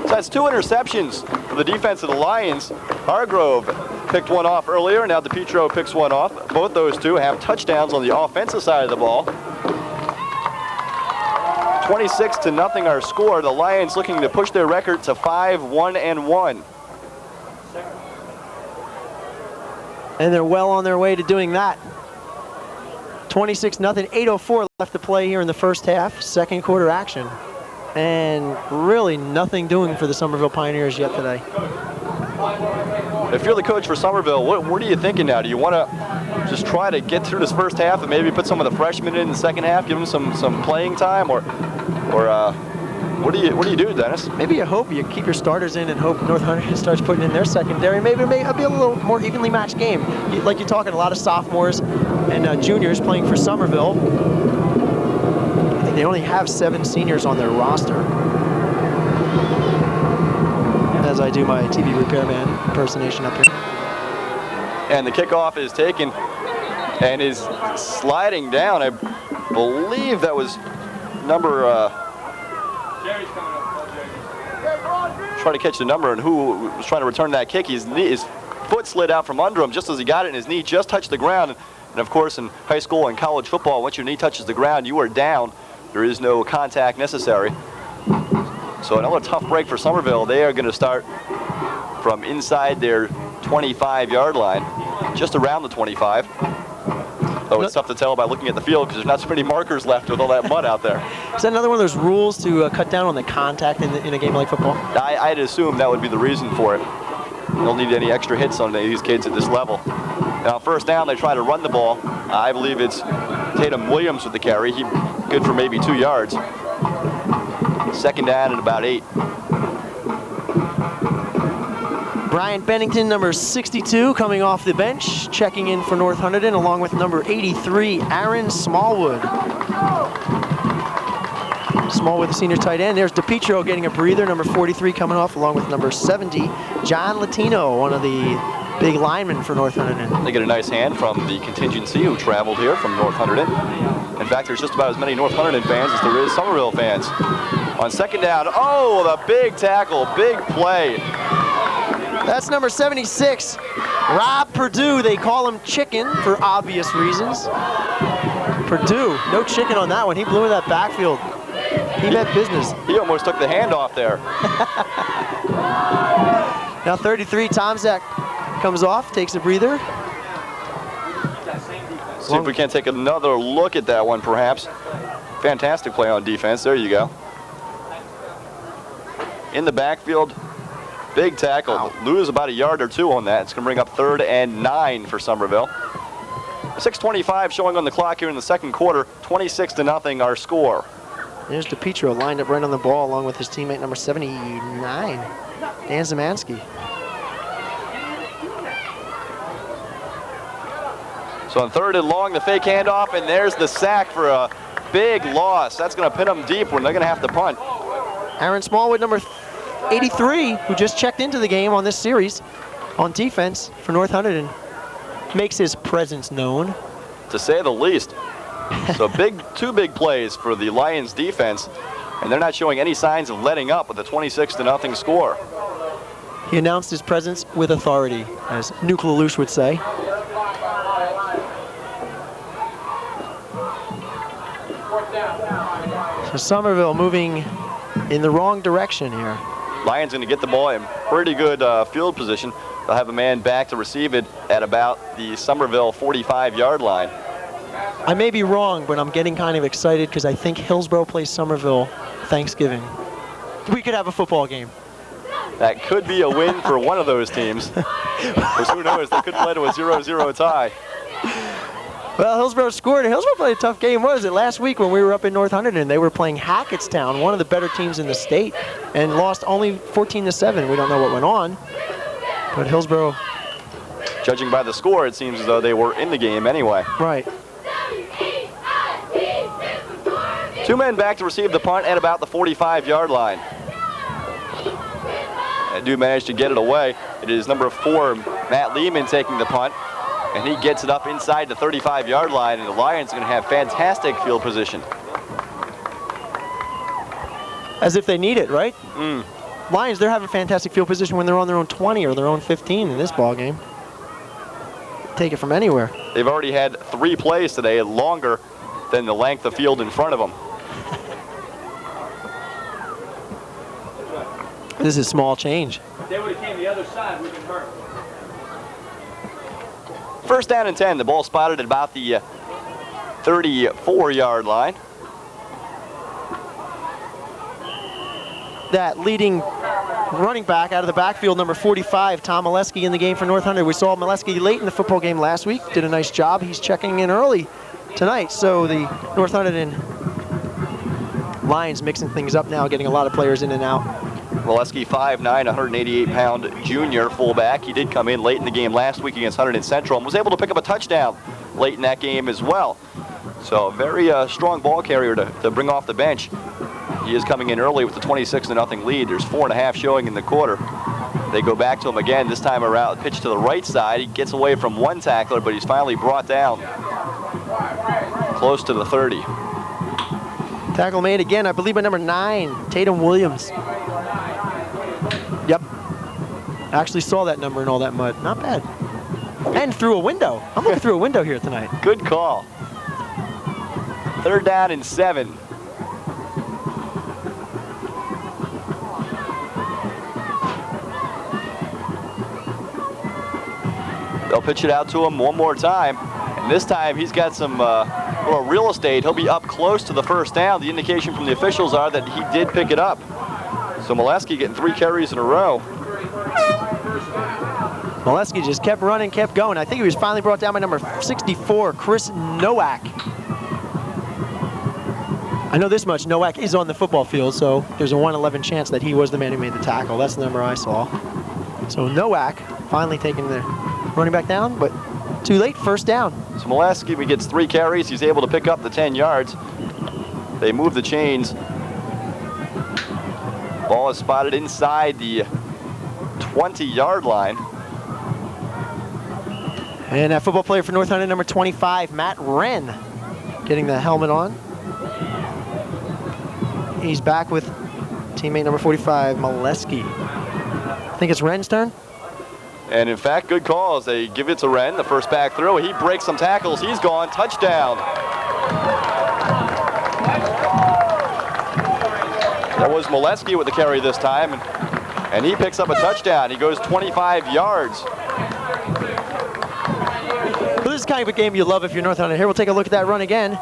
So that's 2 interceptions for the defense of the Lions. Hargrove picked one off earlier. Now DePietro picks one off. Both those two have touchdowns on the offensive side of the ball. 26-0 our score. The Lions looking to push their record to 5-1-1. And they're well on their way to doing that. 26-0, 8:04 left to play here in the first half, second quarter action. And really nothing doing for the Somerville Pioneers yet today. If you're the coach for Somerville, what are you thinking now? Do you want to just try to get through this first half and maybe put some of the freshmen in the second half, give them some playing time, or what do you do, Dennis? Maybe you hope you keep your starters in and hope North Hunterdon starts putting in their secondary. Maybe it may be a little more evenly matched game. Like you're talking, a lot of sophomores and juniors playing for Somerville. I think they only have 7 seniors on their roster. As I do my TV repairman impersonation up here. And the kickoff is taken and is sliding down. I believe that was number, trying to catch the number and who was trying to return that kick. His foot slid out from under him just as he got it, and his knee just touched the ground. And of course, in high school and college football, once your knee touches the ground, you are down. There is no contact necessary. So another tough break for Somerville. They are going to start from inside their 25-yard line, just around the 25. So it's tough to tell by looking at the field because there's not so many markers left with all that mud out there. Is that another one of those rules to cut down on the contact in a game like football? I'd assume that would be the reason for it. You don't need any extra hits on these kids at this level. Now, first down, they try to run the ball. I believe it's Tatum Williams with the carry. He good for maybe 2 yards. Second down at about 8. Brian Bennington, number 62, coming off the bench, checking in for North Hunterdon, along with number 83, Aaron Smallwood. Smallwood, the senior tight end. There's DePietro getting a breather, number 43 coming off, along with number 70, John Latino, one of the big linemen for North Hunterdon. They get a nice hand from the contingency who traveled here from North Hunterdon. In fact, there's just about as many North Hunterdon fans as there is Somerville fans. On second down, oh, the big tackle, big play. That's number 76, Rob Purdue. They call him Chicken for obvious reasons. Purdue, no chicken on that one. He blew in that backfield. He meant business. He almost took the handoff there. Now 33, Tomzak comes off, takes a breather. See if we can't take another look at that one, perhaps. Fantastic play on defense. There you go. In the backfield, big tackle. Wow. Lose about a yard or two on that. It's going to bring up 3rd and 9 for Somerville. 6:25 showing on the clock here in the second quarter. 26-0 our score. There's DePietro lined up right on the ball along with his teammate number 79, Dan Zamansky. So on 3rd and long, the fake handoff, and there's the sack for a big loss. That's going to pin them deep when they're going to have to punt. Aaron Smallwood, number 83, who just checked into the game on this series on defense for North Hunterdon, makes his presence known. To say the least. So two big plays for the Lions defense, and they're not showing any signs of letting up with a 26-0 score. He announced his presence with authority, as Nuke Lelouch would say. So Somerville moving in the wrong direction here. Lions going to get the ball in pretty good field position. They'll have a man back to receive it at about the Somerville 45-yard line. I may be wrong, but I'm getting kind of excited because I think Hillsborough plays Somerville Thanksgiving. We could have a football game. That could be a win for one of those teams. Because who knows, they could play to a 0-0 tie. Well, Hillsborough scored. Hillsborough played a tough game. What was it? Last week when we were up in North Hunterdon, they were playing Hackettstown, one of the better teams in the state, and lost only 14-7. We don't know what went on, but Hillsborough. Judging by the score, it seems as though they were in the game anyway. Right. 2 men back to receive the punt at about the 45-yard line. They do manage to get it away. It is number 4, Matt Lehman, taking the punt. And he gets it up inside the 35-yard line, and the Lions are going to have fantastic field position. As if they need it, right? Lions, they're having fantastic field position when they're on their own 20 or their own 15 in this ball game. Take it from anywhere. They've already had 3 plays today, longer than the length of field in front of them. This is small change. If they would have came the other side, we'd have been hurt. First down and 10. The ball spotted at about the 34-yard line. That leading running back out of the backfield, number 45, Tom Molesky, in the game for North Hunterdon. We saw Molesky late in the football game last week. Did a nice job. He's checking in early tonight. So the North Hunterdon Lions mixing things up now, getting a lot of players in and out. Molesky, 5'9", 188-pound junior fullback. He did come in late in the game last week against Hunterdon Central and was able to pick up a touchdown late in that game as well. So a very strong ball carrier to bring off the bench. He is coming in early with the 26-0 lead. There's 4.5 showing in the quarter. They go back to him again, this time around, pitch to the right side. He gets away from one tackler, but he's finally brought down close to the 30. Tackle made again, I believe, by number 9, Tatum Williams. Yep. Actually saw that number in all that mud. Not bad. And through a window. I'm looking through a window here tonight. Good call. 3rd down and 7. They'll pitch it out to him one more time. And this time he's got some little real estate. He'll be up close to the first down. The indication from the officials are that he did pick it up. So Molesky getting 3 carries in a row. Molesky just kept running, kept going. I think he was finally brought down by number 64, Chris Nowak. I know this much, Nowak is on the football field, so there's a 1/11 chance that he was the man who made the tackle. That's the number I saw. So Nowak finally taking the running back down, but too late, first down. So Molesky gets 3 carries. He's able to pick up the 10 yards. They move the chains. Ball is spotted inside the 20-yard line. And that football player for North Hunterdon, number 25, Matt Wren, getting the helmet on. He's back with teammate number 45, Molesky. I think it's Wren's turn. And in fact, good call as they give it to Wren, the first back throw. He breaks some tackles. He's gone. Touchdown. That was Molesky with the carry this time, and he picks up a touchdown. He goes 25 yards. Well, this is kind of a game you love if you're North Hunterdon. Here, we'll take a look at that run again.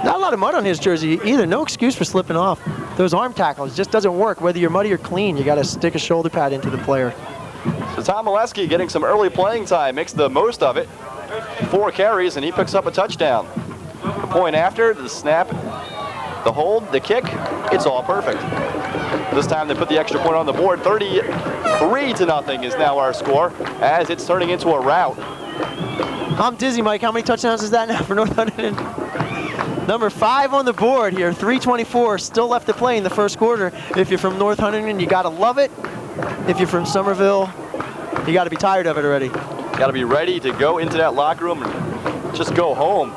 Not a lot of mud on his jersey either. No excuse for slipping off. Those arm tackles just doesn't work. Whether you're muddy or clean, you got to stick a shoulder pad into the player. So Tom Molesky getting some early playing time, makes the most of it. 4 carries, and he picks up a touchdown. The point after, the snap, the hold, the kick, it's all perfect. This time they put the extra point on the board. 33-0 is now our score, as it's turning into a rout. I'm dizzy, Mike. How many touchdowns is that now for North Hunterdon? Number 5 on the board here, 3:24 still left to play in the first quarter. If you're from North Hunterdon, you gotta love it. If you're from Somerville, you gotta be tired of it already. Gotta be ready to go into that locker room and just go home.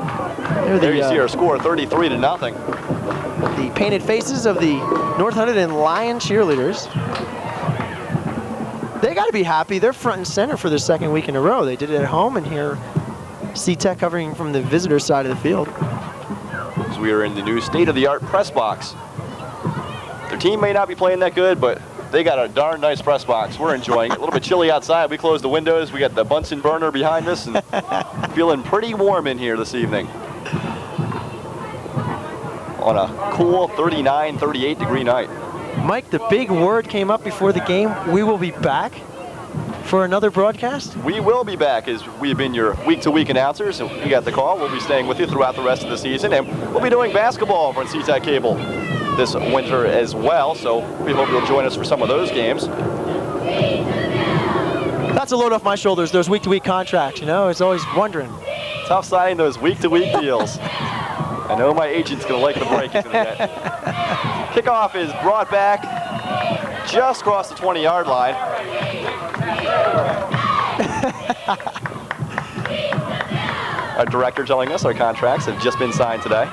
There you see our score, 33-0. The painted faces of the North Hunterdon Lion cheerleaders. They gotta be happy. They're front and center for the second week in a row. They did it at home, and here, C-Tech covering from the visitor side of the field. As we are in the new state-of-the-art press box. Their team may not be playing that good, but they got a darn nice press box. We're enjoying it. A little bit chilly outside. We closed the windows. We got the Bunsen burner behind us, and feeling pretty warm in here this evening. On a cool 39, 38 degree night. Mike, the big word came up before the game. We will be back for another broadcast. We will be back as we've been your week-to-week announcers. And you got the call. We'll be staying with you throughout the rest of the season, and we'll be doing basketball over on C-Tech Cable this winter as well. So we hope you'll join us for some of those games. That's a load off my shoulders, those week-to-week contracts, you know? It's always wondering. Tough signing those week-to-week deals. I know my agent's going to like the break he's going to get. Kickoff is brought back just across the 20-yard line. Our director telling us our contracts have just been signed today.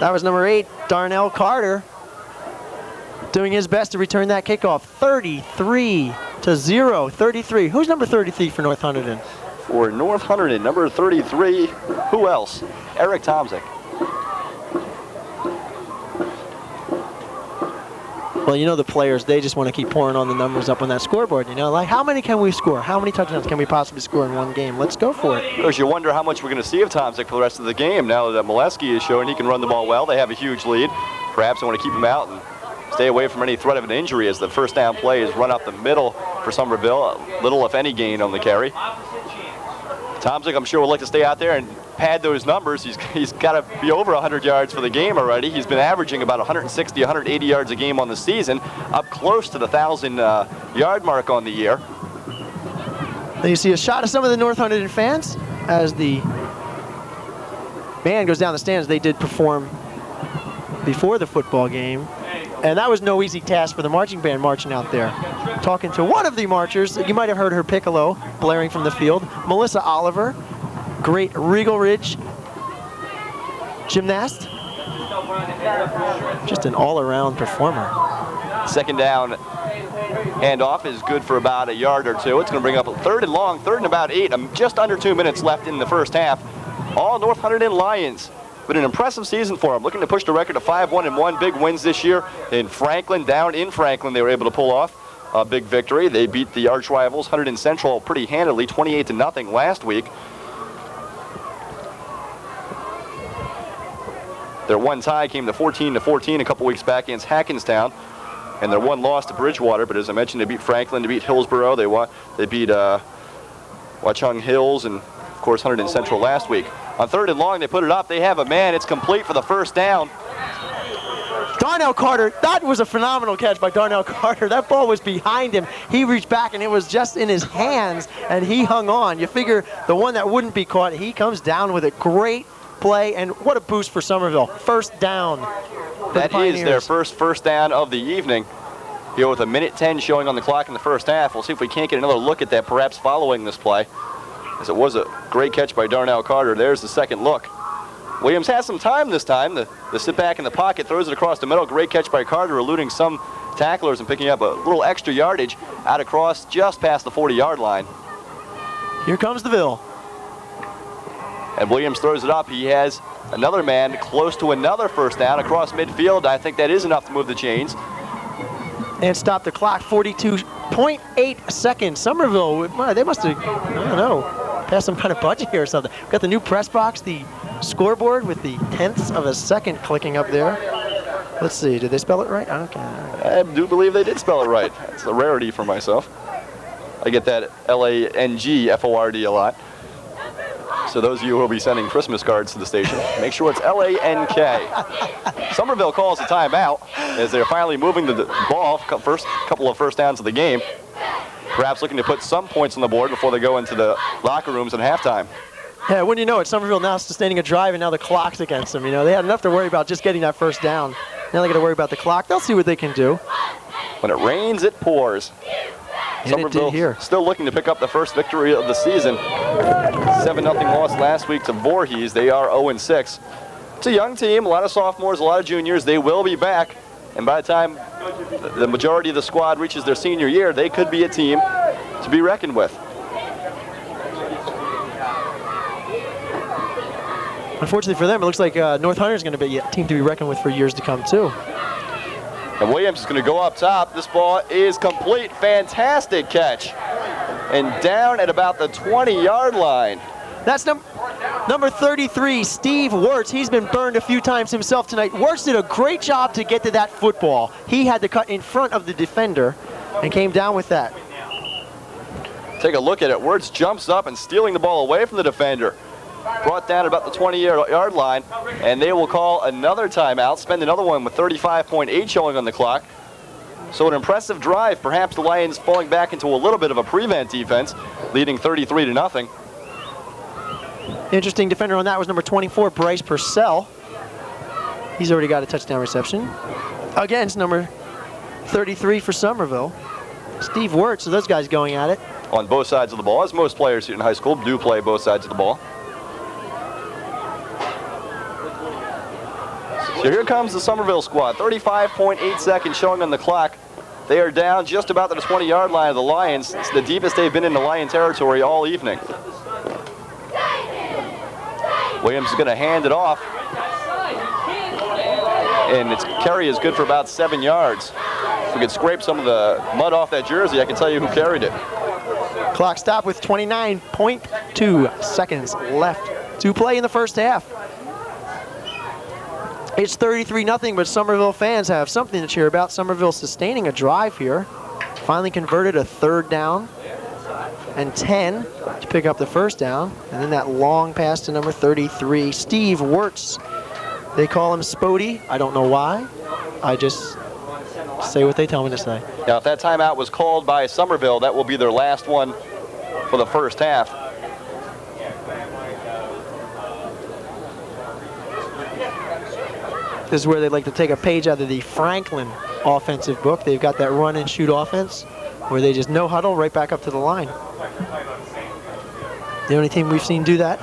That was number 8, Darnell Carter, doing his best to return that kickoff. 33-0, 33. Who's number 33 for North Hunterdon? For North Hunterdon, number 33, who else? Eric Tomczyk. Well, you know the players, they just want to keep pouring on the numbers up on that scoreboard, you know? Like, how many can we score? How many touchdowns can we possibly score in one game? Let's go for it. Of course, you wonder how much we're going to see of Tomczyk for the rest of the game. Now that Molesky is showing he can run the ball well, they have a huge lead. Perhaps they want to keep him out and stay away from any threat of an injury, as the first down play is run up the middle for Somerville. Little, if any, gain on the carry. Tomczyk, I'm sure, would like to stay out there and pad those numbers. He's got to be over 100 yards for the game already. He's been averaging about 160, 180 yards a game on the season, up close to the 1,000-yard mark on the year. Then you see a shot of some of the North Hunterdon fans as the band goes down the stands. They did perform before the football game, and that was no easy task for the marching band marching out there. Talking to one of the marchers, you might have heard her piccolo blaring from the field, Melissa Oliver, great Regal Ridge gymnast, just an all-around performer. Second down handoff is good for about a yard or two. It's going to bring up a third and long, third and about 8. Just under 2 minutes left in the first half. All North Hunterdon Lions But an impressive season for them, looking to push the record to 5-1-1. Big wins this year in Franklin. Down in Franklin, they were able to pull off a big victory. They beat the arch rivals, Hunterdon Central, pretty handily, 28-0 last week. Their one tie came to 14-14 a couple weeks back against Hackenstown. And their one loss to Bridgewater, but as I mentioned, they beat Franklin, they beat Hillsborough, they beat Watchung Hills, and of course Hunterdon Central last week. On 3rd and long, they put it up. They have a man. It's complete for the first down. Darnell Carter, that was a phenomenal catch by Darnell Carter. That ball was behind him. He reached back and it was just in his hands and he hung on. You figure the one that wouldn't be caught, he comes down with a great play, and what a boost for Somerville. First down. That is their first down of the evening. Here with 1:10 showing on the clock in the first half. We'll see if we can't get another look at that perhaps following this play, as it was a great catch by Darnell Carter. There's the second look. Williams has some time this time. The sit back in the pocket, throws it across the middle. Great catch by Carter, eluding some tacklers and picking up a little extra yardage out across just past the 40-yard line. Here comes the Ville. And Williams throws it up. He has another man close to another first down across midfield. I think that is enough to move the chains. And stop the clock, 42.8 seconds. Somerville, they must have, I don't know, passed some kind of budget here or something. We've got the new press box, the scoreboard with the tenths of a second clicking up there. Let's see, did they spell it right? Okay. I do believe they did spell it right. That's a rarity for myself. I get that L-A-N-G-F-O-R-D a lot. So those of you who will be sending Christmas cards to the station, make sure it's L-A-N-K. Somerville calls a timeout as they're finally moving the ball, first couple of first downs of the game. Perhaps looking to put some points on the board before they go into the locker rooms at halftime. Yeah, wouldn't you know it, Somerville now sustaining a drive, and now the clock's against them. You know, they had enough to worry about just getting that first down. Now they got to worry about the clock. They'll see what they can do. When it rains, it pours. And Somerville it did here. still looking to pick up the first victory of the season. 7-0 loss last week to Voorhees. They are 0-6. It's a young team, a lot of sophomores, a lot of juniors. They will be back. And by the time the majority of the squad reaches their senior year, they could be a team to be reckoned with. Unfortunately for them, it looks like North Hunterdon is going to be a team to be reckoned with for years to come, too. And Williams is going to go up top. This ball is complete. Fantastic catch. And down at about the 20-yard line. That's number 33, Steve Wirtz. He's been burned a few times himself tonight. Wirtz did a great job to get to that football. He had to cut in front of the defender and came down with that. Take a look at it. Wirtz jumps up and stealing the ball away from the defender. Brought down at about the 20-yard line, and they will call another timeout, spend another one with 35.8 showing on the clock. So an impressive drive. Perhaps the Lions falling back into a little bit of a prevent defense, leading 33-0. Interesting defender on that was number 24, Bryce Purcell. He's already got a touchdown reception. Against number 33 for Somerville, Steve Wirtz. So those guys going at it. On both sides of the ball, as most players here in high school do play both sides of the ball. So here comes the Somerville squad. 35.8 seconds showing on the clock. They are down just about the 20-yard line of the Lions. It's the deepest they've been in the Lion territory all evening. Williams is going to hand it off. And its carry is good for about 7 yards. If we could scrape some of the mud off that jersey, I can tell you who carried it. Clock stop with 29.2 seconds left to play in the first half. It's 33-0, but Somerville fans have something to cheer about. Somerville sustaining a drive here. Finally converted a 3rd down and 10 to pick up the first down. And then that long pass to number 33, Steve Wirtz. They call him Spody. I don't know why. I just say what they tell me to say. Now, if that timeout was called by Somerville, that will be their last one for the first half. This is where they'd like to take a page out of the Franklin offensive book. They've got that run and shoot offense where they just no huddle right back up to the line. The only team we've seen do that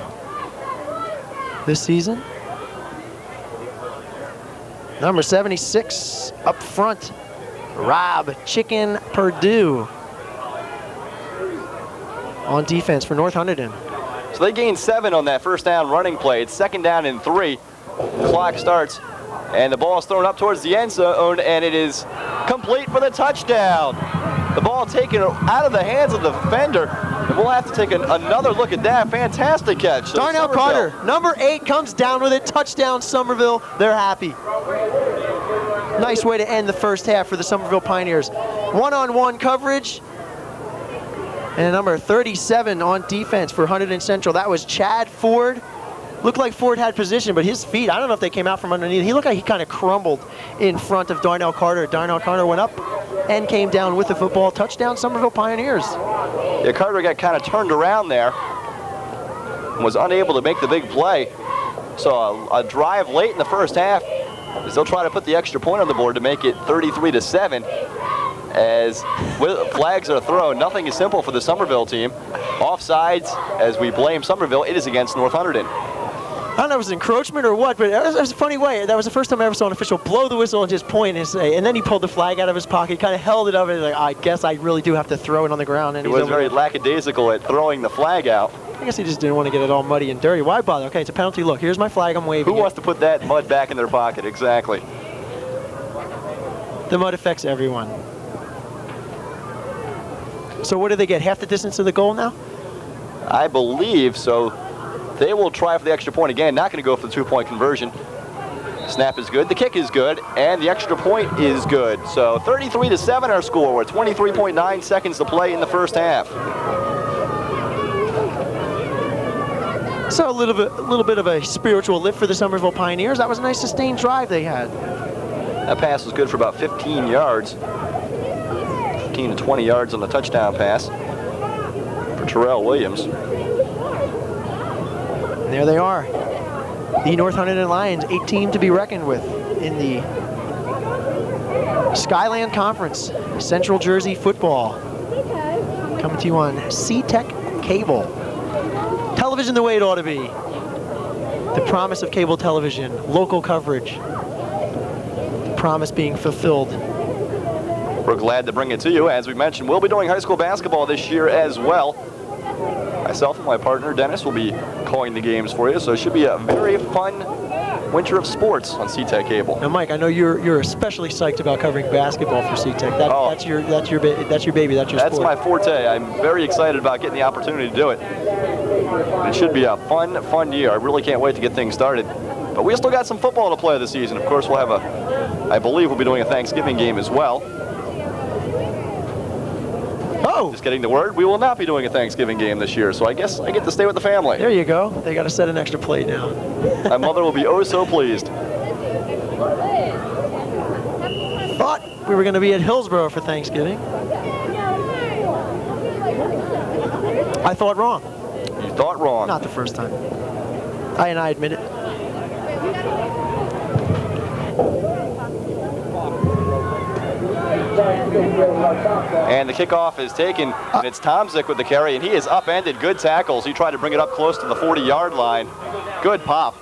this season. Number 76 up front, Rob Chicken Purdue on defense for North Hunterdon. So they gained 7 on that first down running play. It's 2nd down and 3. clock starts. And the ball is thrown up towards the end zone, and it is complete for the touchdown. The ball taken out of the hands of the defender, and we'll have to take another look at that. Fantastic catch. Darnell Carter, number 8, comes down with it. Touchdown, Somerville. They're happy. Nice way to end the first half for the Somerville Pioneers. One-on-one coverage. And number 37 on defense for Hunterdon Central. That was Chad Ford. Looked like Ford had position, but his feet, I don't know if they came out from underneath. He looked like he kind of crumbled in front of Darnell Carter. Darnell Carter went up and came down with the football. Touchdown, Somerville Pioneers. Yeah, Carter got kind of turned around there and was unable to make the big play. So a drive late in the first half as they'll try to put the extra point on the board to make it 33-7. As flags are thrown, nothing is simple for the Somerville team. Offsides, as we blame Somerville, it is against North Hunterdon. I don't know if it was encroachment or what, but it was a funny way. That was the first time I ever saw an official blow the whistle and just point and say, and then he pulled the flag out of his pocket, kind of held it up, and like, I guess I really do have to throw it on the ground. And he was very lackadaisical at throwing the flag out. I guess he just didn't want to get it all muddy and dirty. Why bother? Okay, it's a penalty. Look, here's my flag. I'm waving. Who wants to put that mud back in their pocket? Exactly. The mud affects everyone. So what do they get? Half the distance to the goal now? I believe so. They will try for the extra point again. Not going to go for the 2-point conversion. Snap is good. The kick is good. And the extra point is good. So 33-7 our score with 23.9 seconds to play in the first half. So a little bit of a spiritual lift for the Somerville Pioneers. That was a nice sustained drive they had. That pass was good for about 15 yards. 15 to 20 yards on the touchdown pass for Terrell Williams. And there they are. The North Hunterdon Lions, a team to be reckoned with in the Skyland Conference. Central Jersey football. Coming to you on CTech Cable. Television the way it ought to be. The promise of cable television. Local coverage. The promise being fulfilled. We're glad to bring it to you. As we mentioned, we'll be doing high school basketball this year as well. Myself and my partner, Dennis, will be calling the games for you, so it should be a very fun winter of sports on CTech Cable. Now, Mike, I know you're especially psyched about covering basketball for CTech. That's your baby. That's your That's sport. my forte. I'm very excited about getting the opportunity to do it. It should be a fun year. I really can't wait to get things started. But we still got some football to play this season. Of course, we'll have I believe we'll be doing a Thanksgiving game as well. Oh! Just getting the word, we will not be doing a Thanksgiving game this year, so I guess I get to stay with the family. There you go. They got to set an extra plate now. My mother will be oh so pleased. Thought we were going to be at Hillsborough for Thanksgiving. I thought wrong. You thought wrong. Not the first time. I admit it. And the kickoff is taken, and it's Tomzik with the carry, and he is upended. Good tackles. He tried to bring it up close to the 40-yard line. Good pop.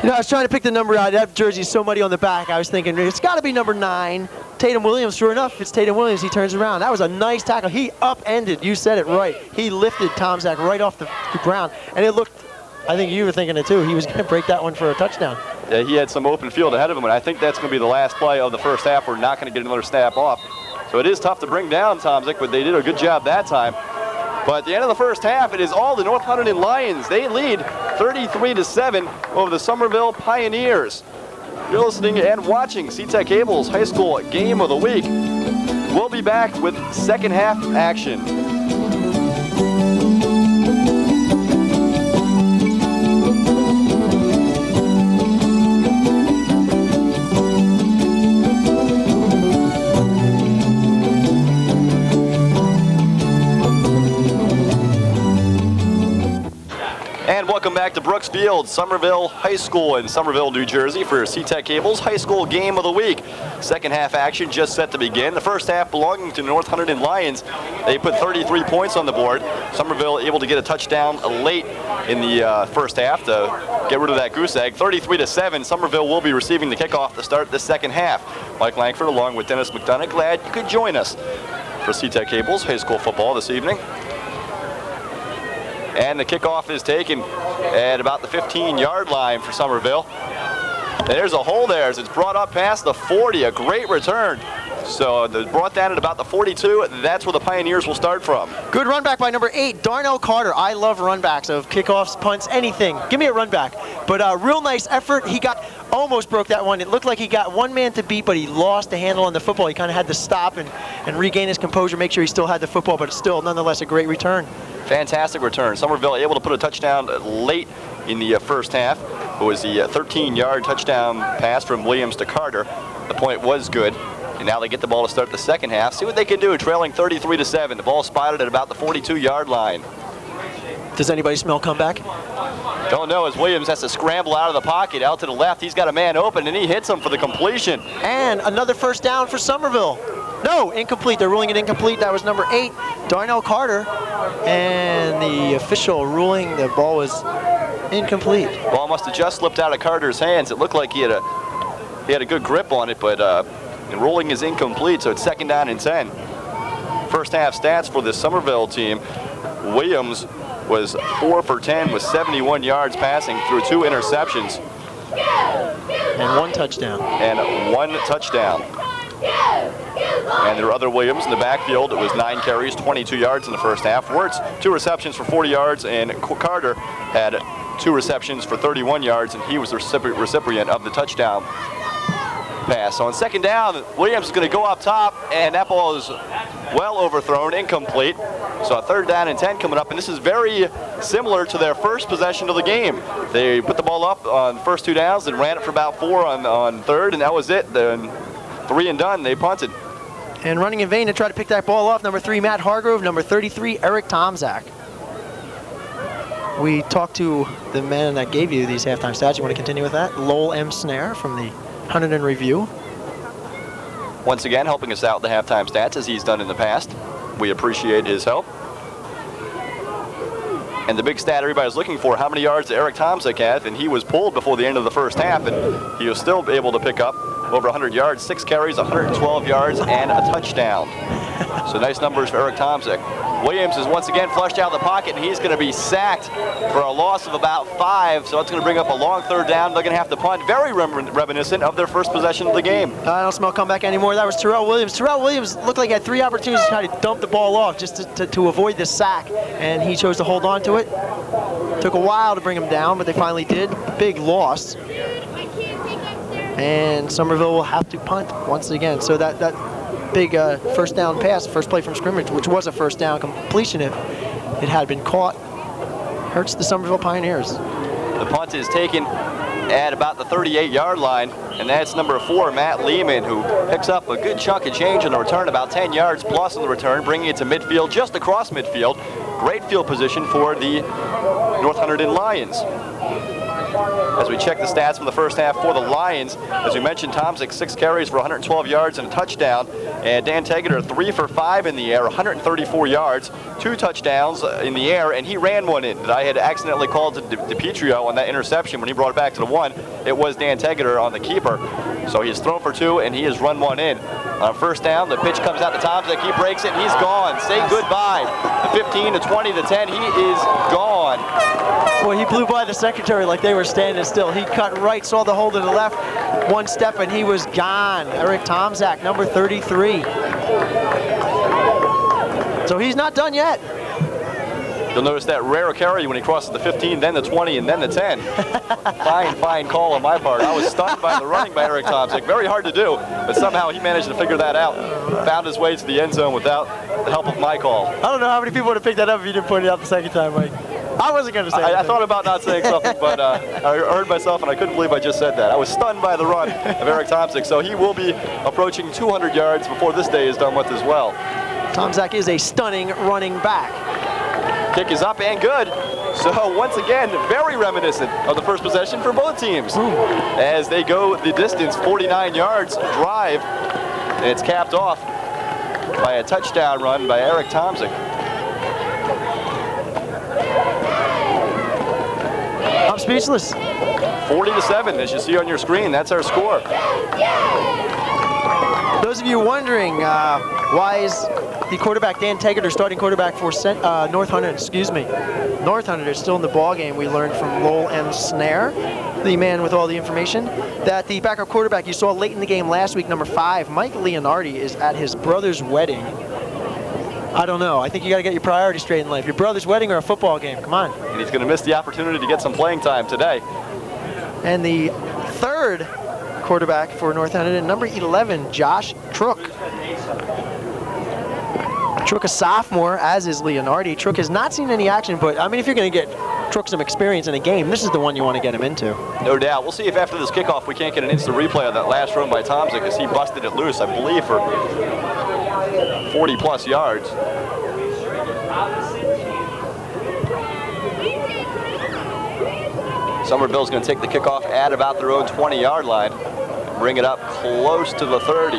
You know, I was trying to pick the number out. That jersey's so muddy on the back. I was thinking it's got to be number 9. Tatum Williams. Sure enough, it's Tatum Williams. He turns around. That was a nice tackle. He upended. You said it right. He lifted Tomzik right off the ground, and it looked. I think you were thinking it too. He was going to break that one for a touchdown. Yeah, he had some open field ahead of him, and I think that's going to be the last play of the first half. We're not going to get another snap off. So it is tough to bring down Tomzik, but they did a good job that time. But at the end of the first half, it is all the North Hunterdon Lions. They lead 33-7 over the Somerville Pioneers. You're listening and watching CTech Cable's High School Game of the Week. We'll be back with second half action. And welcome back to Brooks Field, Somerville High School in Somerville, New Jersey for CTech Cable's High School Game of the Week. Second half action just set to begin. The first half belonging to the North Hunterdon Lions. They put 33 points on the board. Somerville able to get a touchdown late in the first half to get rid of that goose egg. 33-7, Somerville will be receiving the kickoff to start the second half. Mike Langford along with Dennis McDonough, glad you could join us. for C-Tech Cables high school football this evening. And the kickoff is taken at about the 15-yard line for Somerville. And there's a hole there as it's brought up past the 40, a great return. So they brought that at about the 42. That's where the Pioneers will start from. Good run back by number 8, Darnell Carter. I love run backs of kickoffs, punts, anything. Give me a run back. But real nice effort. He almost broke that one. It looked like he got one man to beat, but he lost the handle on the football. He kind of had to stop and regain his composure, make sure he still had the football, but it's still nonetheless a great return. Fantastic return. Somerville able to put a touchdown late in the first half. It was the 13-yard touchdown pass from Williams to Carter. The point was good. And now they get the ball to start the second half. See what they can do, trailing 33-7. The ball spotted at about the 42-yard line. Does anybody smell comeback? Don't know, as Williams has to scramble out of the pocket, out to the left. He's got a man open, and he hits him for the completion. And another first down for Somerville. No, incomplete. They're ruling it incomplete. That was number 8, Darnell Carter. And the official ruling the ball was incomplete. Ball must have just slipped out of Carter's hands. It looked like he had a good grip on it, but the ruling is incomplete, so it's 2nd down and 10. First half stats for the Somerville team. Williams was 4 for 10 with 71 yards passing through 2 interceptions. And 1 touchdown. And 1 touchdown. And there were other Williams in the backfield. It was 9 carries, 22 yards in the first half. Wirtz, 2 receptions for 40 yards, and Carter had 2 receptions for 31 yards, and he was the recipient of the touchdown pass. So on 2nd down, Williams is going to go up top, and that ball is well overthrown, incomplete. So a 3rd down and 10 coming up, and this is very similar to their first possession of the game. They put the ball up on the first 2 downs and ran it for about 4 on 3rd, and that was it. Then 3 and done, they punted. And running in vain to try to pick that ball off, number 3, Matt Hargrove, number 33, Eric Tomczak. We talked to the man that gave you these halftime stats. You want to continue with that? Lowell M. Snare from the Hunterdon Review. Once again, helping us out with the halftime stats as he's done in the past. We appreciate his help. And the big stat everybody's looking for, how many yards did Eric Tomczak have? And he was pulled before the end of the first half, and he was still able to pick up over 100 yards, 6 carries, 112 yards, and a touchdown. So nice numbers for Eric Tomczak. Williams is once again flushed out of the pocket, and he's going to be sacked for a loss of about 5. So that's going to bring up a long 3rd down. They're going to have to punt. Very reminiscent of their first possession of the game. I don't smell comeback anymore. That was Terrell Williams. Terrell Williams looked like he had 3 opportunities to try to dump the ball off just to avoid the sack, and he chose to hold on to it. Took a while to bring him down, but they finally did. Big loss. And Somerville will have to punt once again. So that big first down pass, first play from scrimmage, which was a first down completion if it had been caught, hurts the Somerville Pioneers. The punt is taken at about the 38-yard line, and that's number 4, Matt Lehman, who picks up a good chunk of change in the return, about 10 yards plus in the return, bringing it to midfield, just across midfield. Great field position for the North Hunterdon Lions. As we check the stats from the first half for the Lions, as we mentioned, Tomczak 6 carries for 112 yards and a touchdown, and Dan Tegeter 3 for 5 in the air, 134 yards, 2 touchdowns in the air, and he ran one in that I had accidentally called to DiPietro on that interception when he brought it back to the 1. It was Dan Tegeter on the keeper. So he has thrown for 2, and he has run one in. On first down, the pitch comes out to Tomczak. He breaks it, and he's gone. Say goodbye. The 15, the 20, the 10, he is gone. Boy, he blew by the secretary like they were standing still. He cut right, saw the hole to the left, 1 step, and he was gone. Eric Tomczak, number 33. So he's not done yet. You'll notice that rare carry when he crosses the 15, then the 20, and then the 10. Fine call on my part. I was stunned by the running by Eric Tomczak. Very hard to do, but somehow he managed to figure that out. Found his way to the end zone without the help of my call. I don't know how many people would have picked that up if you didn't point it out the second time, Mike. I wasn't going to say I thought about not saying something, but I heard myself, and I couldn't believe I just said that. I was stunned by the run of Eric Tomczak, so he will be approaching 200 yards before this day is done with as well. Tomczak is a stunning running back. Kick is up and good. So once again, very reminiscent of the first possession for both teams. As they go the distance, 49 yards drive, and it's capped off by a touchdown run by Eric Tomczak. I'm speechless. 40-7, as you see on your screen. That's our score. those of you wondering why is the quarterback Dan Taggart, starting quarterback for North Hunterdon, North Hunterdon is still in the ball game. We learned from Lowell M. Snare, the man with all the information, that the backup quarterback you saw late in the game last week, number 5, Mike Leonardi, is at his brother's wedding. I don't know. I think you got to get your priorities straight in life. Your brother's wedding or a football game? Come on. And he's going to miss the opportunity to get some playing time today. And the third quarterback for North Hunterdon, number 11, Josh Trook. Trook, a sophomore, as is Leonardi. Trook has not seen any action, but I mean, if you're going to get Trook some experience in a game, this is the one you want to get him into. No doubt. We'll see if after this kickoff we can't get an instant replay of that last run by Thompson, because he busted it loose, I believe, for 40-plus yards. Somerville's going to take the kickoff at about their own 20-yard line and bring it up close to the 30.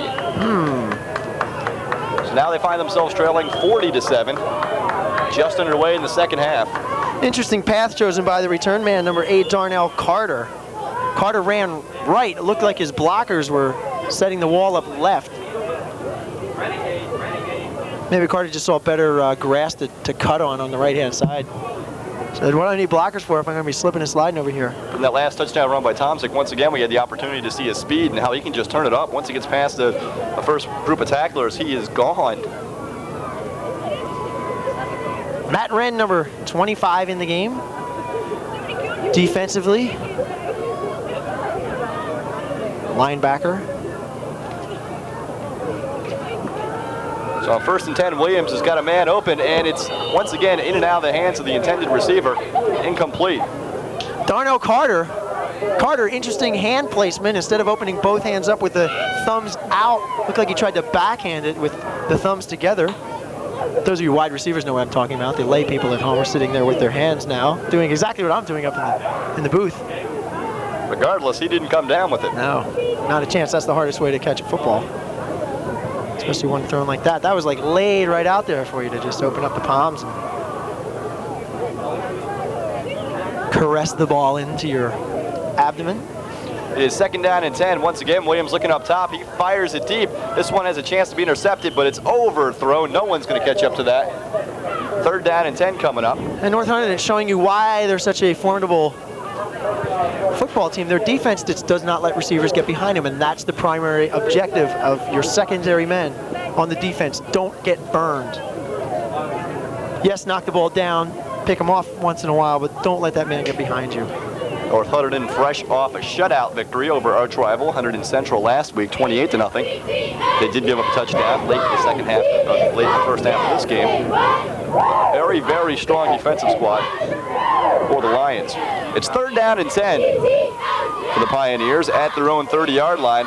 So now they find themselves trailing 40-7, just underway in the second half. Interesting path chosen by the return man, number 8, Darnell Carter. Carter ran right. It looked like his blockers were setting the wall up left. Maybe Carter just saw better grass to cut on the right-hand side. So what do I need blockers for if I'm going to be slipping and sliding over here? From that last touchdown run by Tomczyk, once again we had the opportunity to see his speed and how he can just turn it up. Once he gets past the first group of tacklers, he is gone. Matt Wren, number 25 in the game. Defensively, linebacker. So on 1st and 10, Williams has got a man open, and it's once again in and out of the hands of the intended receiver. Incomplete. Darnell Carter. Carter, interesting hand placement. Instead of opening both hands up with the thumbs out, looked like he tried to backhand it with the thumbs together. Those of you wide receivers know what I'm talking about. The lay people at home are sitting there with their hands now, doing exactly what I'm doing up in the booth. Regardless, he didn't come down with it. No, not a chance. That's the hardest way to catch a football. Especially one thrown like that. That was like laid right out there for you to just open up the palms and caress the ball into your abdomen. It is 2nd down and 10. Once again, Williams looking up top. He fires it deep. This one has a chance to be intercepted, but it's overthrown. No one's going to catch up to that. 3rd down and 10 coming up. And North Hunterdon is showing you why they're such a formidable football team. Their defense does not let receivers get behind them, and that's the primary objective of your secondary men on the defense. Don't get burned. Yes, knock the ball down, pick them off once in a while, but don't let that man get behind you. North Hunterdon fresh off a shutout victory over arch rival Hunterdon Central last week, 28-0. They did give up a touchdown late in the second half, late in the first half of this game. Very, very strong defensive squad for the Lions. It's 3rd down and 10 for the Pioneers at their own 30-yard line.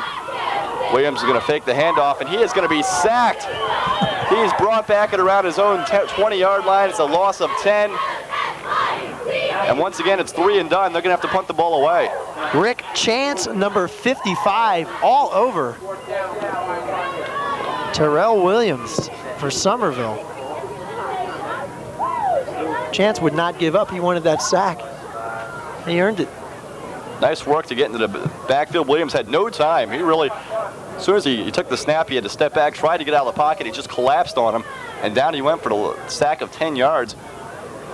Williams is going to fake the handoff, and he is going to be sacked. He's brought back at around his own 20-yard line. It's a loss of 10. And once again, it's 3 and done. They're going to have to punt the ball away. Rick Chance, number 55, all over Terrell Williams for Somerville. Chance would not give up. He wanted that sack. He earned it. Nice work to get into the backfield. Williams had no time. He really, as soon as he took the snap, he had to step back, tried to get out of the pocket. He just collapsed on him, and down he went for the sack of 10 yards.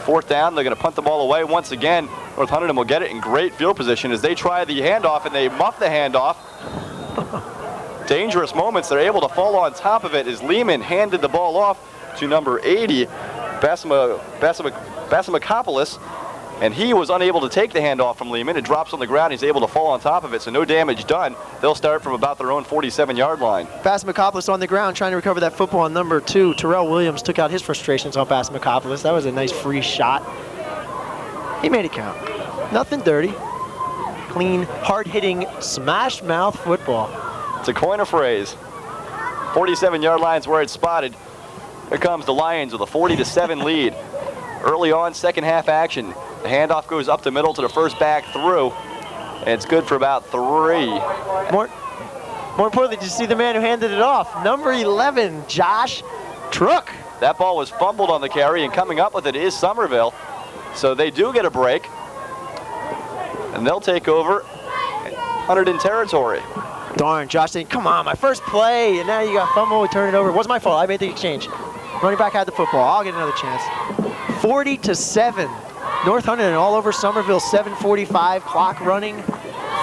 4th down, they're going to punt the ball away. Once again, North Hunterdon will get it in great field position as they try the handoff, and they muff the handoff. Dangerous moments. They're able to fall on top of it as Lehman handed the ball off to number 80, Basimakopoulos, and he was unable to take the handoff from Lehman. It drops on the ground. He's able to fall on top of it, so no damage done. They'll start from about their own 47-yard line. Basimakopoulos on the ground trying to recover that football on number 2. Terrell Williams took out his frustrations on Basimakopoulos. That was a nice free shot. He made it count. Nothing dirty. Clean, hard-hitting, smash-mouth football. It's a coin of phrase. 47-yard line's where it's spotted. Here comes the Lions with a 40-7 lead. Early on, second half action. The handoff goes up the middle to the first back through, and it's good for about 3. More importantly, did you see the man who handed it off? Number 11, Josh Trook. That ball was fumbled on the carry, and coming up with it is Somerville. So they do get a break, and they'll take over Hunterdon territory. Darn, Josh saying, come on, my first play, and now you got fumble, we turn it over. It wasn't my fault, I made the exchange. Running back had the football, I'll get another chance. 40-7. North Hunterdon all over Somerville, 7:45, clock running,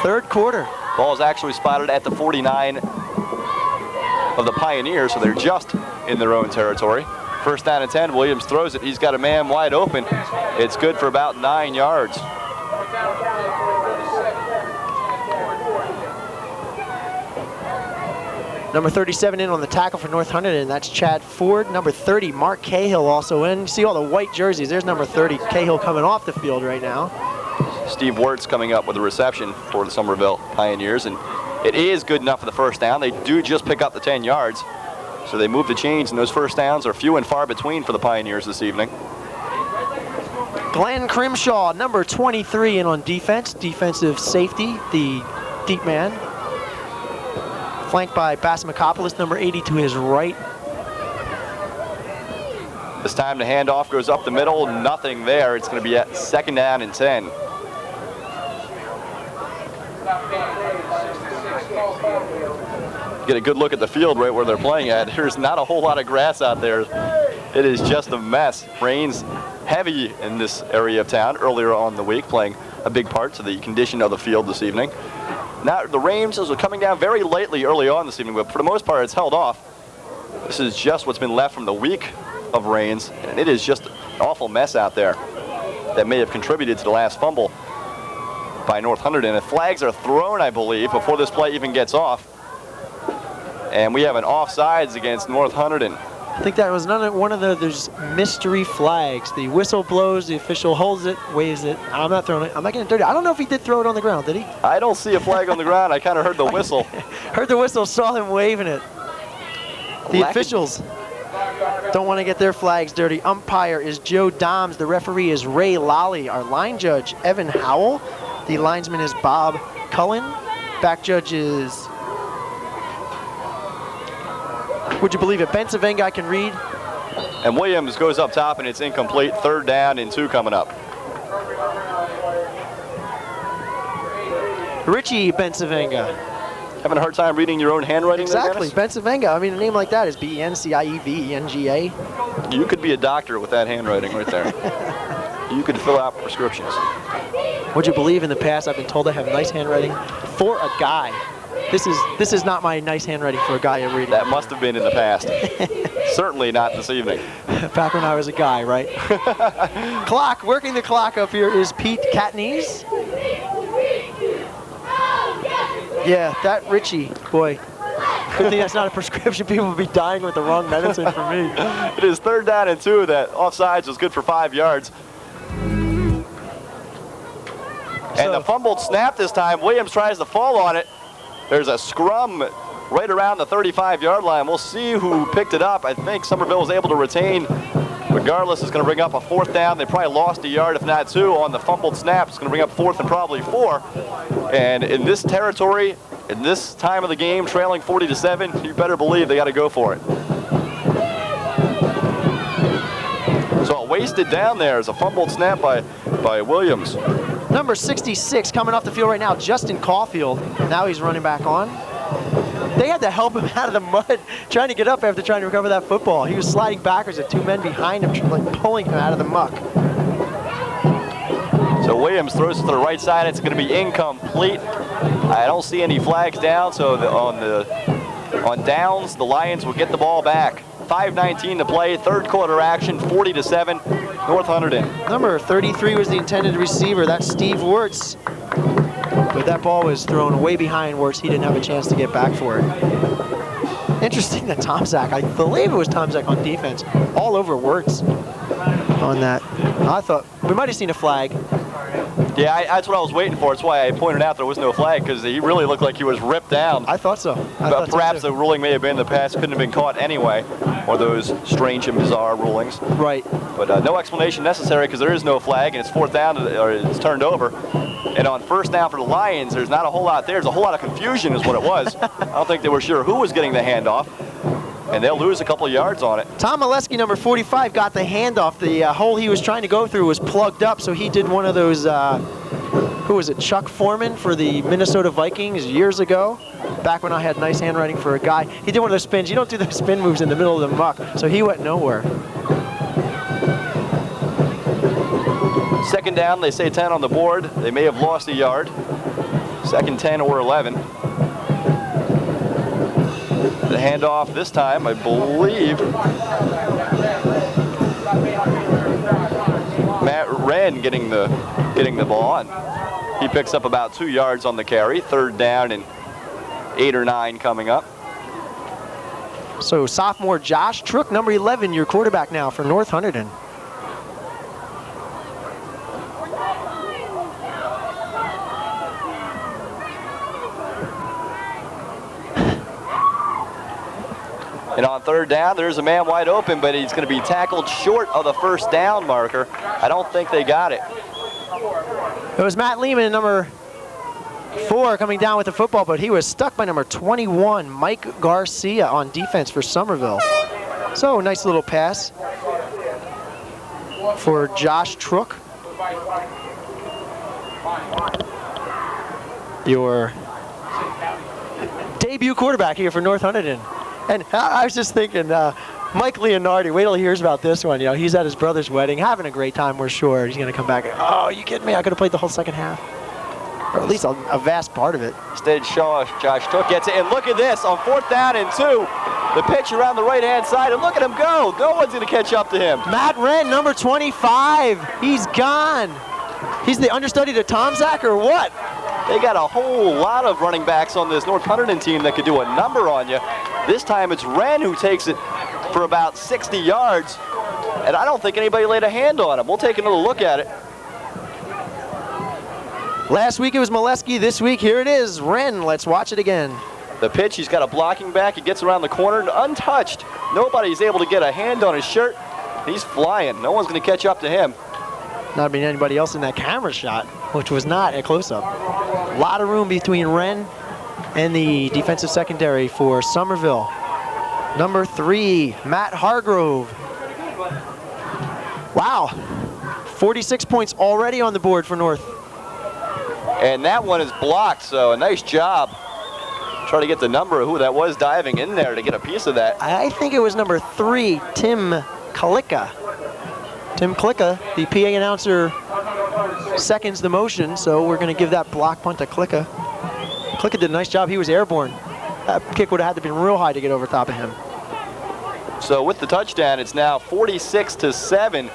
third quarter. Ball is actually spotted at the 49 of the Pioneers, so they're just in their own territory. First down and 10, Williams throws it. He's got a man wide open. It's good for about 9 yards. Number 37 in on the tackle for North Hunterdon, that's Chad Ford. Number 30, Mark Cahill also in. You see all the white jerseys. There's number 30, Cahill coming off the field right now. Steve Wirtz coming up with a reception for the Somerville Pioneers, and it is good enough for the first down. They do just pick up the 10 yards, so they move the chains, and those first downs are few and far between for the Pioneers this evening. Glenn Crimshaw, number 23 in on defense, defensive safety, the deep man. Flanked by Bassimakopoulos, number 80 to his right. This time the handoff goes up the middle, nothing there. It's going to be at second down and 10. Get a good look at the field right where they're playing at. There's not a whole lot of grass out there. It is just a mess. Rain's heavy in this area of town earlier on in the week, playing a big part to the condition of the field this evening. Now, the rains are coming down very lately early on this evening, but for the most part, it's held off. This is just what's been left from the week of rains, and it is just an awful mess out there that may have contributed to the last fumble by North Hunterdon. And flags are thrown, I believe, before this play even gets off. And we have an offsides against North Hunterdon. I think that was one of those mystery flags. The whistle blows, the official holds it, waves it. I'm not throwing it. I'm not getting dirty. I don't know if he did throw it on the ground, did he? I don't see a flag on the ground. I kind of heard the whistle. Heard the whistle, saw him waving it. The officials don't want to get their flags dirty. Umpire is Joe Doms. The referee is Ray Lally. Our line judge, Evan Howell. The linesman is Bob Cullen. Back judge is, would you believe it, Ben Savenga, I can read. And Williams goes up top, and it's incomplete. Third down and 2 coming up. Richie Ben Savenga. Having a hard time reading your own handwriting? Exactly, Ben Savenga. I mean, a name like that is B-E-N-C-I-E-V-E-N-G-A. You could be a doctor with that handwriting right there. You could fill out prescriptions. Would you believe in the past I've been told I have nice handwriting for a guy? This is not my nice handwriting for a guy I'm reading. That must have been in the past. Certainly not this evening. Back when I was a guy, right? Clock, working the clock up here is Pete Catnese. Yeah, that Richie, boy. Good thing that's not a prescription. People would be dying with the wrong medicine for me. It is third down and 2. That offsides was good for 5 yards. And the fumbled snap this time. Williams tries to fall on it. There's a scrum right around the 35-yard line. We'll see who picked it up. I think Somerville was able to retain. Regardless, it's going to bring up a fourth down. They probably lost a yard, if not 2, on the fumbled snap. It's going to bring up fourth and probably 4. And in this territory, in this time of the game, trailing 40-7, you better believe they got to go for it. So it wasted down there as a fumbled snap by Williams. Number 66 coming off the field right now, Justin Caulfield. Now he's running back on. They had to help him out of the mud, trying to get up after trying to recover that football. He was sliding backwards with 2 men behind him, like pulling him out of the muck. So Williams throws it to the right side. It's going to be incomplete. I don't see any flags down, so on downs, the Lions will get the ball back. 5:19 to play, third quarter action, 40-7, North Hunterdon. Number 33 was the intended receiver. That's Steve Wirtz. But that ball was thrown way behind Wirtz. He didn't have a chance to get back for it. Interesting that Tom Zach, I believe it was Tom Zach on defense, all over Wirtz on that. I thought we might have seen a flag. Yeah, that's what I was waiting for. That's why I pointed out there was no flag, because he really looked like he was ripped down. I thought so. But perhaps the ruling may have been the pass couldn't have been caught anyway, or those strange and bizarre rulings. Right. But no explanation necessary, because there is no flag, and it's fourth down, or it's turned over. And on first down for the Lions, there's not a whole lot there. There's a whole lot of confusion is what it was. I don't think they were sure who was getting the handoff. And they'll lose a couple of yards on it. Tom Molesky, number 45, got the handoff. The hole he was trying to go through was plugged up, so he did one of those, who was it, Chuck Foreman for the Minnesota Vikings years ago. back when I had nice handwriting for a guy. He did one of those spins. You don't do those spin moves in the middle of the muck, so he went nowhere. Second down, they say 10 on the board. They may have lost a yard. Second 10 or 11. The handoff this time, I believe, Matt Wren getting the ball on. He picks up about 2 yards on the carry. Third down and 8 or 9 coming up. So sophomore Josh Trook, number 11, your quarterback now for North Hunterdon. And on third down, there's a man wide open, but he's going to be tackled short of the first down marker. I don't think they got it. It was Matt Lehman, number 4, coming down with the football, but he was stuck by number 21, Mike Garcia, on defense for Somerville. So nice little pass for Josh Trook. Your debut quarterback here for North Hunterdon. And I was just thinking, Mike Leonardi, wait till he hears about this one. You know, he's at his brother's wedding, having a great time, we're sure. He's going to come back and, oh, you kidding me? I could have played the whole second half. Or at least a vast part of it. Instead, Josh Trook gets it. And look at this, on 4th down and 2, the pitch around the right-hand side, and look at him go. No one's going to catch up to him. Matt Wren, number 25. He's gone. He's the understudy to Tom Zach or what? They got a whole lot of running backs on this North Hunterdon team that could do a number on you. This time it's Wren who takes it for about 60 yards, and I don't think anybody laid a hand on him. We'll take another look at it. Last week it was Molesky. This week, here it is, Wren. Let's watch it again. The pitch, he's got a blocking back. He gets around the corner, untouched. Nobody's able to get a hand on his shirt. He's flying. No one's going to catch up to him. Not being anybody else in that camera shot, which was not a close-up. A lot of room between Wren and the defensive secondary for Somerville. Number 3, Matt Hargrove. Wow, 46 points already on the board for North. And that one is blocked, so a nice job. Try to get the number of who that was diving in there to get a piece of that. I think it was number 3, Tim Kalicka. Tim Klicka, the PA announcer, seconds the motion, so we're going to give that block punt to Klicka. Klicka did a nice job. He was airborne. That kick would have had to be real high to get over top of him. So with the touchdown, it's now 46-7,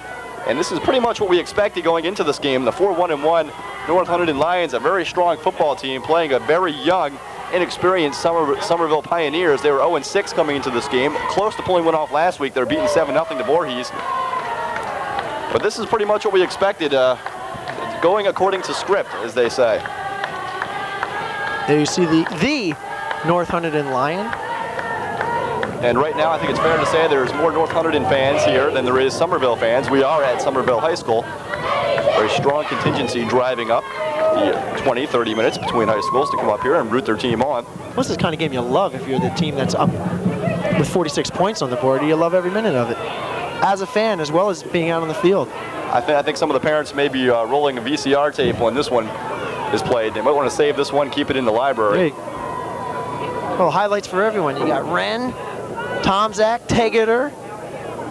and this is pretty much what we expected going into this game. The 4-1-1 North Hunterdon Lions, a very strong football team, playing a very young, inexperienced Somerville Pioneers. They were 0-6 coming into this game, close to pulling one off last week. They were beating 7-0 to Voorhees. But this is pretty much what we expected, going according to script, as they say. There you see the North Hunterdon Lion. And right now, I think it's fair to say there's more North Hunterdon fans here than there is Somerville fans. We are at Somerville High School. Very strong contingency driving up the 20, 30 minutes between high schools to come up here and root their team on. What's this kind of game you love if you're the team that's up with 46 points on the board? You love every minute of it, as a fan as well as being out on the field. I think some of the parents may be rolling a VCR tape when this one is played. They might want to save this one, keep it in the library. Hey. Well, highlights for everyone. You got Wren, Tom Zach, Tegeter,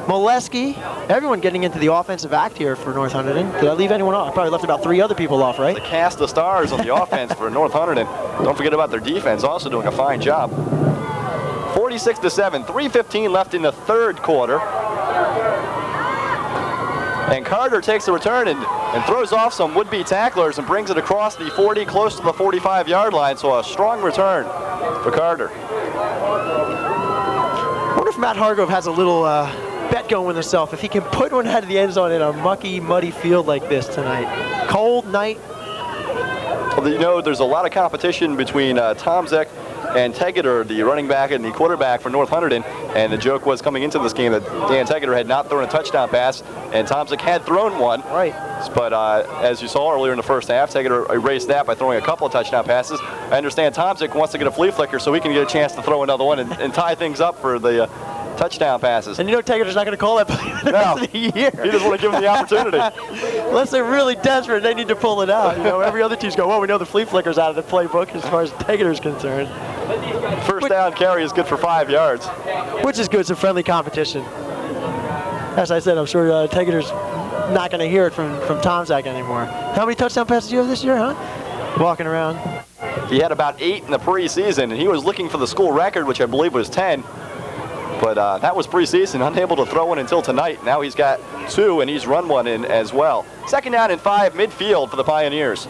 Molesky, everyone getting into the offensive act here for North Hunterdon. Did I leave anyone off? I probably left about 3 other people off, right? The cast of stars on the offense for North Hunterdon. Don't forget about their defense, also doing a fine job. 46-7, 3:15 left in the third quarter. And Carter takes the return and throws off some would-be tacklers and brings it across the 40, close to the 45-yard line. So a strong return for Carter. I wonder if Matt Hargrove has a little bet going with himself, if he can put one out of the end zone in a mucky, muddy field like this tonight. Cold night. Well, you know, there's a lot of competition between Tom Zek and Tegeter, the running back and the quarterback for North Hunterdon. And the joke was coming into this game that Dan Tegeter had not thrown a touchdown pass, and Tom Zek had thrown one. Right. But as you saw earlier in the first half, Tegeter erased that by throwing a couple of touchdown passes. I understand Tom Zek wants to get a flea flicker so he can get a chance to throw another one and tie things up for the touchdown passes. And you know Tegeter's not going to call that play the rest of the year. He doesn't want to give him the opportunity. Unless they're really desperate, they need to pull it out. You know, every other team's go, well, we know the flea flicker's out of the playbook as far as Tegeter's concerned. First down carry is good for 5 yards. Which is good. It's a friendly competition. As I said, I'm sure Tegeter's not going to hear it from Tom Zach anymore. How many touchdown passes do you have this year, huh? Walking around. He had about 8 in the preseason, and he was looking for the school record, which I believe was 10. But that was preseason, unable to throw one until tonight. Now he's got 2, and he's run one in as well. Second down and 5, midfield for the Pioneers.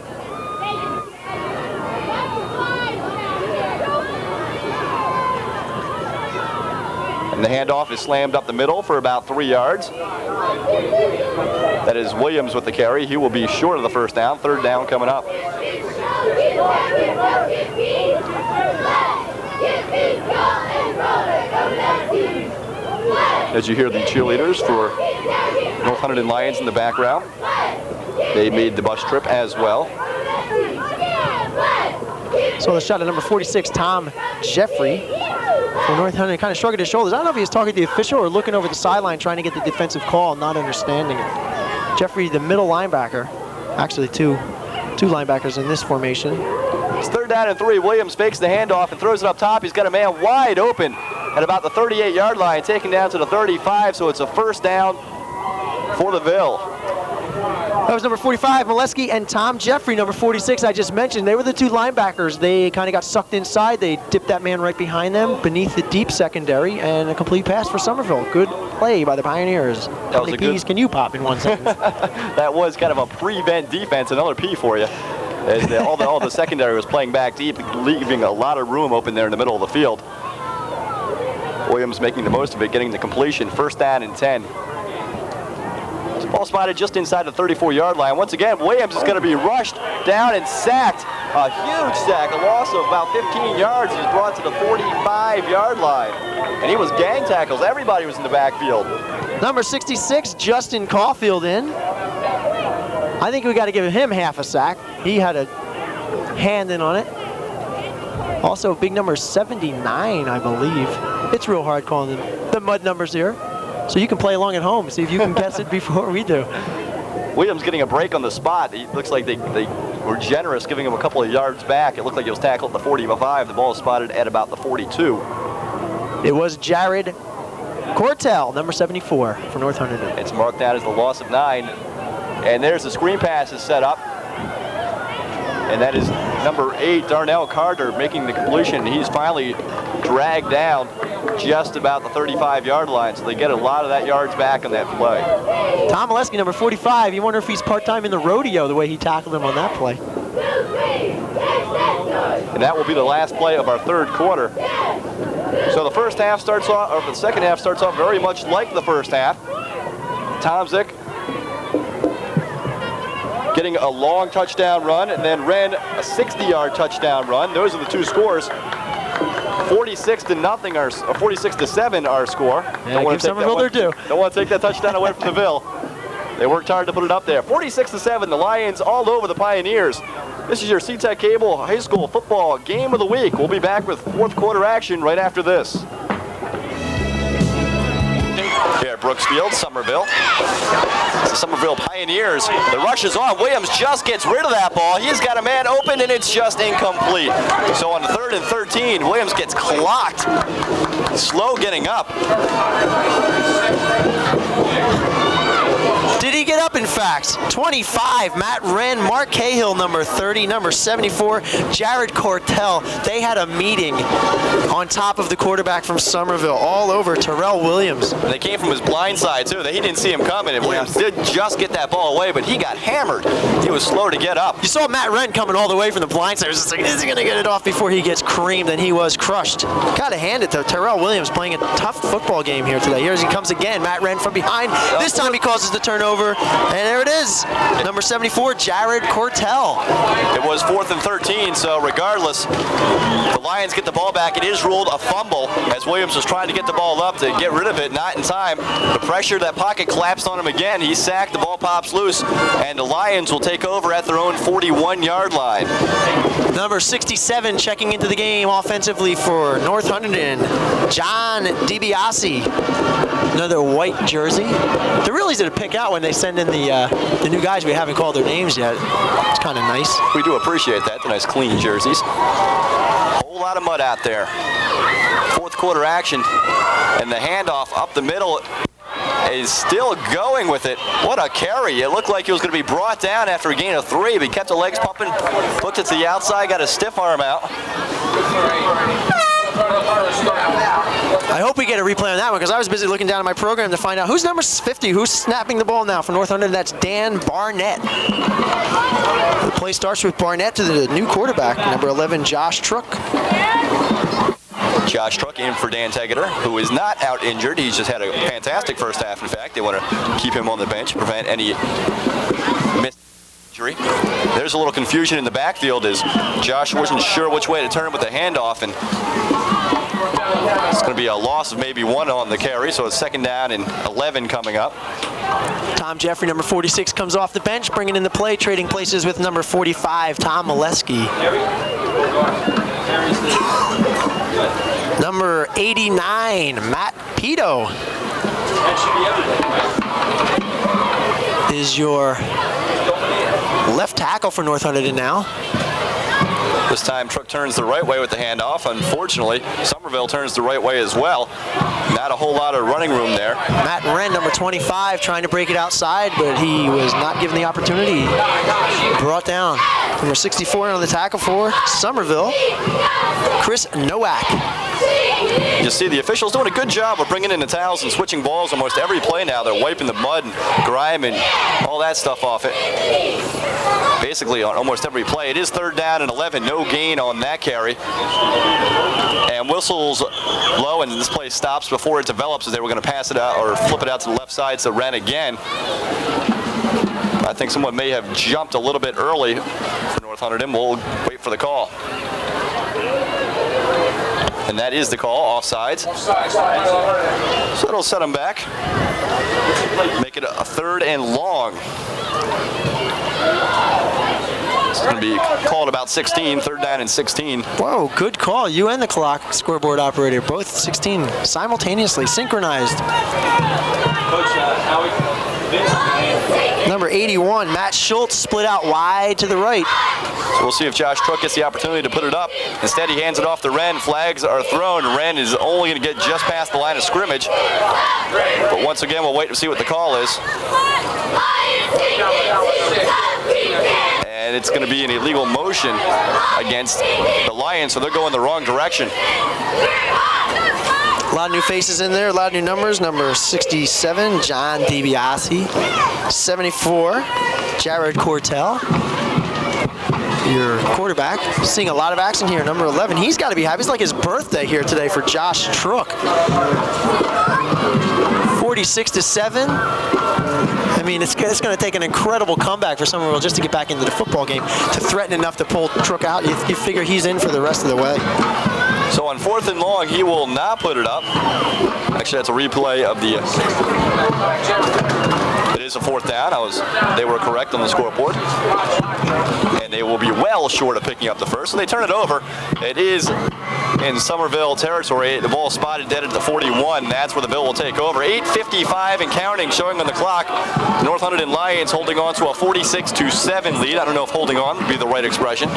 And the handoff is slammed up the middle for about 3 yards. That is Williams with the carry. He will be short of the first down. Third down coming up. As you hear the cheerleaders for North Hunterdon Lions in the background. They made the bus trip as well. So the shot at number 46, Tom Jeffrey for North Hunterdon, kind of shrugging his shoulders. I don't know if he was talking to the official or looking over the sideline trying to get the defensive call, not understanding it. Jeffrey, the middle linebacker, actually two linebackers in this formation. It's third down and 3. Williams fakes the handoff and throws it up top. He's got a man wide open at about the 38-yard line, taken down to the 35, so it's a first down for the Ville. That was number 45, Molesky, and Tom Jeffrey, number 46, I just mentioned. They were the 2 linebackers. They kind of got sucked inside. They dipped that man right behind them beneath the deep secondary, and a complete pass for Somerville. Good play by the Pioneers. How many P's can you pop in one sentence? That was kind of a prevent defense, another P for you. As all the secondary was playing back deep, leaving a lot of room open there in the middle of the field. Williams making the most of it, getting the completion. First down and 10. Ball spotted just inside the 34-yard line. Once again, Williams is going to be rushed down and sacked. A huge sack, a loss of about 15 yards. He's brought to the 45-yard line. And he was gang tackles. Everybody was in the backfield. Number 66, Justin Caulfield in. I think we got to give him half a sack. He had a hand in on it. Also, big number 79, I believe. It's real hard calling the mud numbers here. So you can play along at home, see if you can guess it before we do. Williams getting a break on the spot. It looks like they were generous, giving him a couple of yards back. It looked like he was tackled at the 45. The ball is spotted at about the 42. It was Jared Cortell, number 74 for North Hunterdon. It's marked out as the loss of 9. And there's the screen pass is set up. And that is number 8, Darnell Carter, making the completion. He's finally dragged down just about the 35-yard line, so they get a lot of that yards back on that play. Tom Molesky, number 45. You wonder if he's part-time in the rodeo, the way he tackled him on that play. And that will be the last play of our third quarter. So the first half starts off, or the second half starts off very much like the first half. Tomzik getting a long touchdown run, and then ran a 60-yard touchdown run. Those are the 2 scores. 46-0 or 46-7 our score. Yeah, give Somerville their due. Don't want to take that touchdown away from the Ville. They worked hard to put it up there. 46-7, the Lions all over the Pioneers. This is your C-Tech Cable High School Football Game of the Week. We'll be back with fourth quarter action right after this. Here at Brooks Field, Somerville. The Somerville Pioneers. The rush is on. Williams just gets rid of that ball. He's got a man open, and it's just incomplete. So on the 3rd and 13, Williams gets clocked. Slow getting up. Did he get up, in fact? 25, Matt Wren, Mark Cahill, number 30, number 74, Jared Cortell. They had a meeting on top of the quarterback from Somerville, all over Terrell Williams. And they came from his blind side, too. He didn't see him coming, and Williams did just get that ball away, but he got hammered. He was slow to get up. You saw Matt Wren coming all the way from the blind side. It was just like, is he going to get it off before he gets creamed? And he was crushed. Got to hand it to Terrell Williams, playing a tough football game here today. Here he comes again. Matt Wren from behind. This time he causes the turnover. And there it is, number 74, Jared Cortell. It was 4th and 13, so regardless, the Lions get the ball back. It is ruled a fumble as Williams was trying to get the ball up to get rid of it, not in time. The pressure, that pocket collapsed on him again. He's sacked, the ball pops loose, and the Lions will take over at their own 41-yard line. Number 67 checking into the game offensively for North Hunterdon, John DiBiase. Another white jersey. They're really easy to pick out when they send in the new guys. We haven't called their names yet. It's kind of nice. We do appreciate that. They're nice, clean jerseys. Whole lot of mud out there. Fourth quarter action, and the handoff up the middle is still going with it. What a carry. It looked like he was going to be brought down after a gain of 3, but he kept the legs pumping, looked it to the outside, got a stiff arm out. I hope we get a replay on that one because I was busy looking down at my program to find out who's number 50, who's snapping the ball now for North Hunterdon. That's Dan Barnett. The play starts with Barnett to the new quarterback, number 11, Josh Truck. Josh Truck in for Dan Tegeter, who is not out injured. He's just had a fantastic first half. In fact, they want to keep him on the bench, prevent any missed injury. There's a little confusion in the backfield as Josh wasn't sure which way to turn with the handoff, and it's going to be a loss of maybe 1 on the carry, so it's 2nd down and 11 coming up. Tom Jeffrey, number 46, comes off the bench, bringing in the play, trading places with number 45, Tom Molesky. Number 89, Matt Pito, is your left tackle for North Hunterdon now. This time Truck turns the right way with the handoff. Unfortunately, Somerville turns the right way as well. Not a whole lot of running room there. Matt Wren, number 25, trying to break it outside, but he was not given the opportunity. Brought down. Number 64 on the tackle for Somerville, Chris Nowak. You see the officials doing a good job of bringing in the towels and switching balls almost every play now. They're wiping the mud and grime and all that stuff off it. Basically on almost every play. It is 3rd down and 11. No gain on that carry. And whistles low, and this play stops before it develops as they were going to pass it out or flip it out to the left side, so ran again. I think someone may have jumped a little bit early for North Hunterdon. We'll wait for the call. And that is the call, offsides. So it'll set them back. Make it a 3rd and long. It's going to be called about 16, 3rd down and 16. Whoa, good call. You and the clock scoreboard operator, both 16 simultaneously, synchronized. Number 81, Matt Schultz, split out wide to the right. So we'll see if Josh Truck gets the opportunity to put it up. Instead, he hands it off to Wren. Flags are thrown. Wren is only going to get just past the line of scrimmage. But once again, we'll wait to see what the call is. And it's going to be an illegal motion against the Lions, so they're going the wrong direction. A lot of new faces in there, a lot of new numbers. Number 67, John DiBiase. 74, Jared Cortell. Your quarterback. Seeing a lot of action here. Number 11, he's got to be happy. It's like his birthday here today for Josh Truck. 46-7. I mean, it's going to take an incredible comeback for Somerville just to get back into the football game, to threaten enough to pull Truck out. You figure he's in for the rest of the way. So on 4th and long, he will not put it up. Actually, that's a replay of the... It is a 4th down. They were correct on the scoreboard. And they will be well short of picking up the first. So they turn it over. It is in Somerville territory. The ball spotted dead at the 41. That's where the Bill will take over. 8:55 and counting showing on the clock. The North Hunterdon Lions holding on to a 46-7 lead. I don't know if holding on would be the right expression.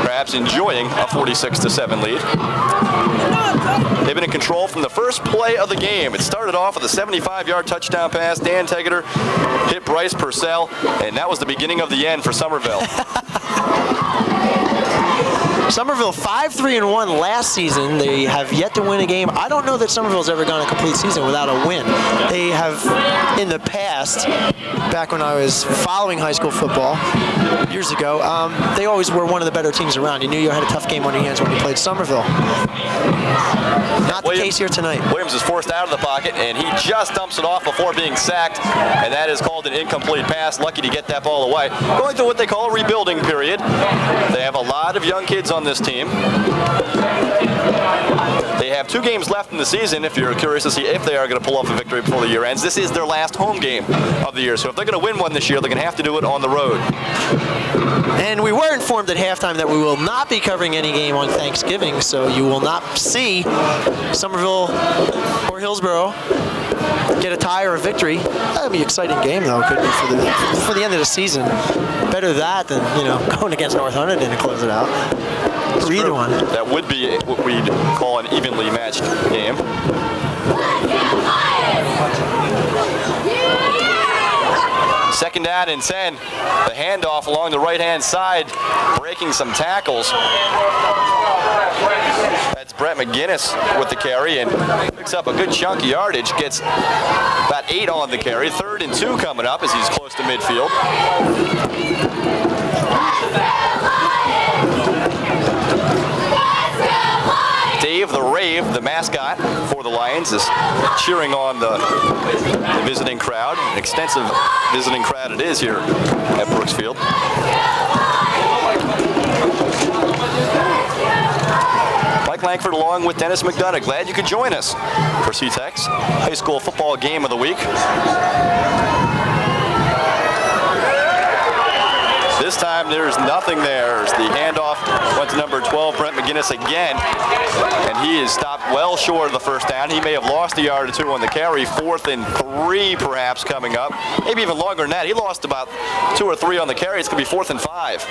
Perhaps enjoying a 46-7 lead. They've been in control from the first play of the game. It started off with a 75-yard touchdown pass. Dan Tegeter hit Bryce Purcell, and that was the beginning of the end for Somerville. Somerville 5-3-1 last season. They have yet to win a game. I don't know that Somerville's ever gone a complete season without a win. They have, in the past, back when I was following high school football years ago, they always were one of the better teams around. You knew you had a tough game on your hands when you played Somerville. Not the case here tonight. Williams is forced out of the pocket, and he just dumps it off before being sacked, and that is called an incomplete pass. Lucky to get that ball away. Going through what they call a rebuilding period. They have a lot of young kids on this team. They have 2 games left in the season, if you're curious to see if they are going to pull off a victory before the year ends. This is their last home game of the year, so if they're going to win one this year, they're going to have to do it on the road. And we were informed at halftime that we will not be covering any game on Thanksgiving, so you will not see Somerville or Hillsborough get a tie or a victory. That'd be an exciting game, though, could be for the end of the season. Better that than, going against North Hunterdon to close it out. For either one. That would be what we'd call an evenly matched game. Second down and 10. The handoff along the right-hand side, breaking some tackles. That's Brett McGinnis with the carry and picks up a good chunk of yardage. Gets about 8 on the carry. 3rd and 2 coming up as he's close to midfield. Dave the Rave, the mascot for the Lions, is cheering on the visiting crowd. An extensive visiting crowd it is here at Brooksfield. Mike Langford along with Dennis McDonough. Glad you could join us for CTEC's high school football game of the week. This time there's nothing there. The handoff went to number 12, Brent McGinnis again, and he is stopped well short of the first down. He may have lost a yard or 2 on the carry. 4th and 3 perhaps coming up, maybe even longer than that. He lost about 2 or 3 on the carry. It's going to be 4th and 5.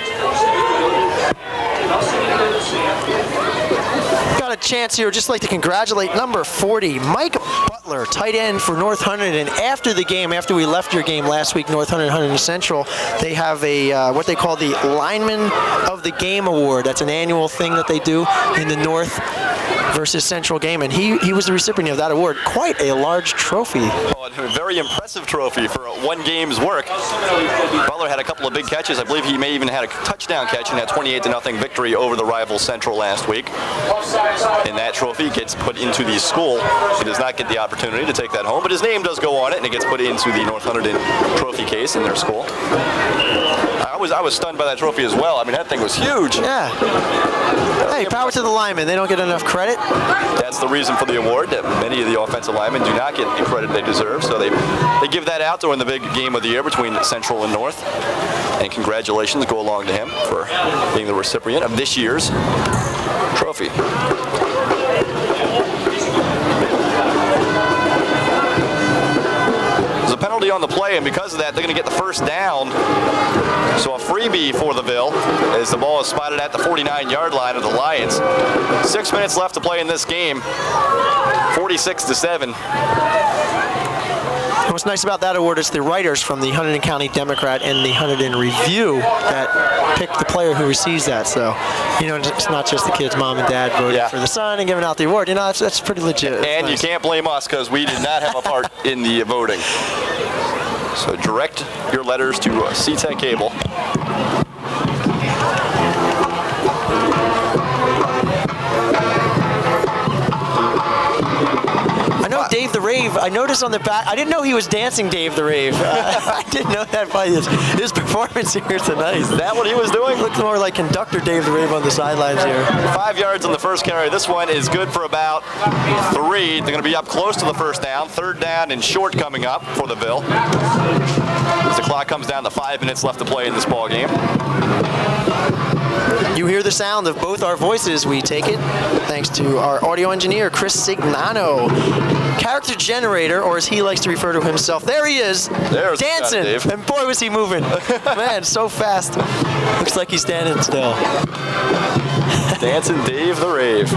Got a chance here. Just like to congratulate number 40, Mike Butler, tight end for North Hunterdon. After the game, after we left your game last week, North Hunterdon Central, they have a what they call the Lineman of the Game Award. That's an annual thing that they do in the North versus Central game, and he was the recipient of that award. Quite a large trophy. Oh, a very impressive trophy for one game's work. Butler had a couple of big catches. I believe he may even had a touchdown catch in that 28-0 victory over the rival Central last week. And that trophy gets put into the school. He does not get the opportunity to take that home, but his name does go on it, and it gets put into the North Hunterdon trophy case in their school. I was stunned by that trophy as well. I mean, that thing was huge. Yeah. Hey, power to the linemen. They don't get enough credit. That's the reason for the award, that many of the offensive linemen do not get the credit they deserve. So they give that out during the big game of the year between Central and North. And congratulations go along to him for being the recipient of this year's trophy. A penalty on the play, and because of that, they're going to get the first down. So a freebie for the Ville as the ball is spotted at the 49-yard line of the Lions. 6 minutes left to play in this game. 46-7. What's nice about that award is the writers from the Hunterdon County Democrat and the Hunterdon Review that pick the player who receives that. So, you know, it's not just the kid's mom and dad voting for the son and giving out the award. You know, that's pretty legit. And you can't blame us because we did not have a part in the voting. So direct your letters to CTEC Cable. I know Dave the Rave, I noticed on the back, I didn't know he was dancing Dave the Rave. I didn't know that by his performance here tonight. Is that what he was doing? Looked more like conductor Dave the Rave on the sidelines here. 5 yards on the first carry. This one is good for about 3. They're going to be up close to the first down. 3rd down and short coming up for the Ville. As the clock comes down to 5 minutes left to play in this ball game. You hear the sound of both our voices. We take it thanks to our audio engineer, Chris Signano. Character generator, or as he likes to refer to himself. There he is, There's dancing, Dave. and boy was he moving. Man, so fast. Looks like he's standing still. Dancing Dave the Rave.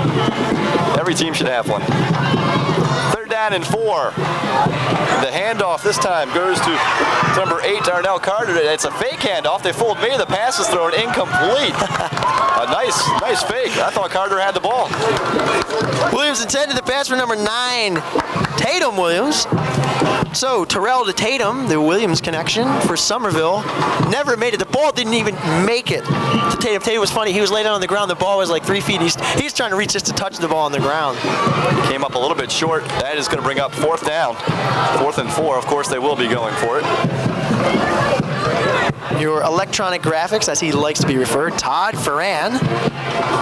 Every team should have one. 3rd down and 4. The handoff this time goes to number 8, Darnell Carter. It's a fake handoff. They fooled me. The pass is thrown incomplete. A nice fake. I thought Carter had the ball. Williams intended the pass for number 9, Tatum Williams. So Terrell to Tatum, the Williams connection for Somerville, never made it. The ball didn't even make it to Tatum. Tatum was funny. He was laid down on the ground. The ball was like 3 feet. He's trying to reach just to touch the ball on the ground. Came up a little bit short. That is going to bring up 4th down. 4th and 4. Of course, they will be going for it. Your electronic graphics, as he likes to be referred, Todd Ferran.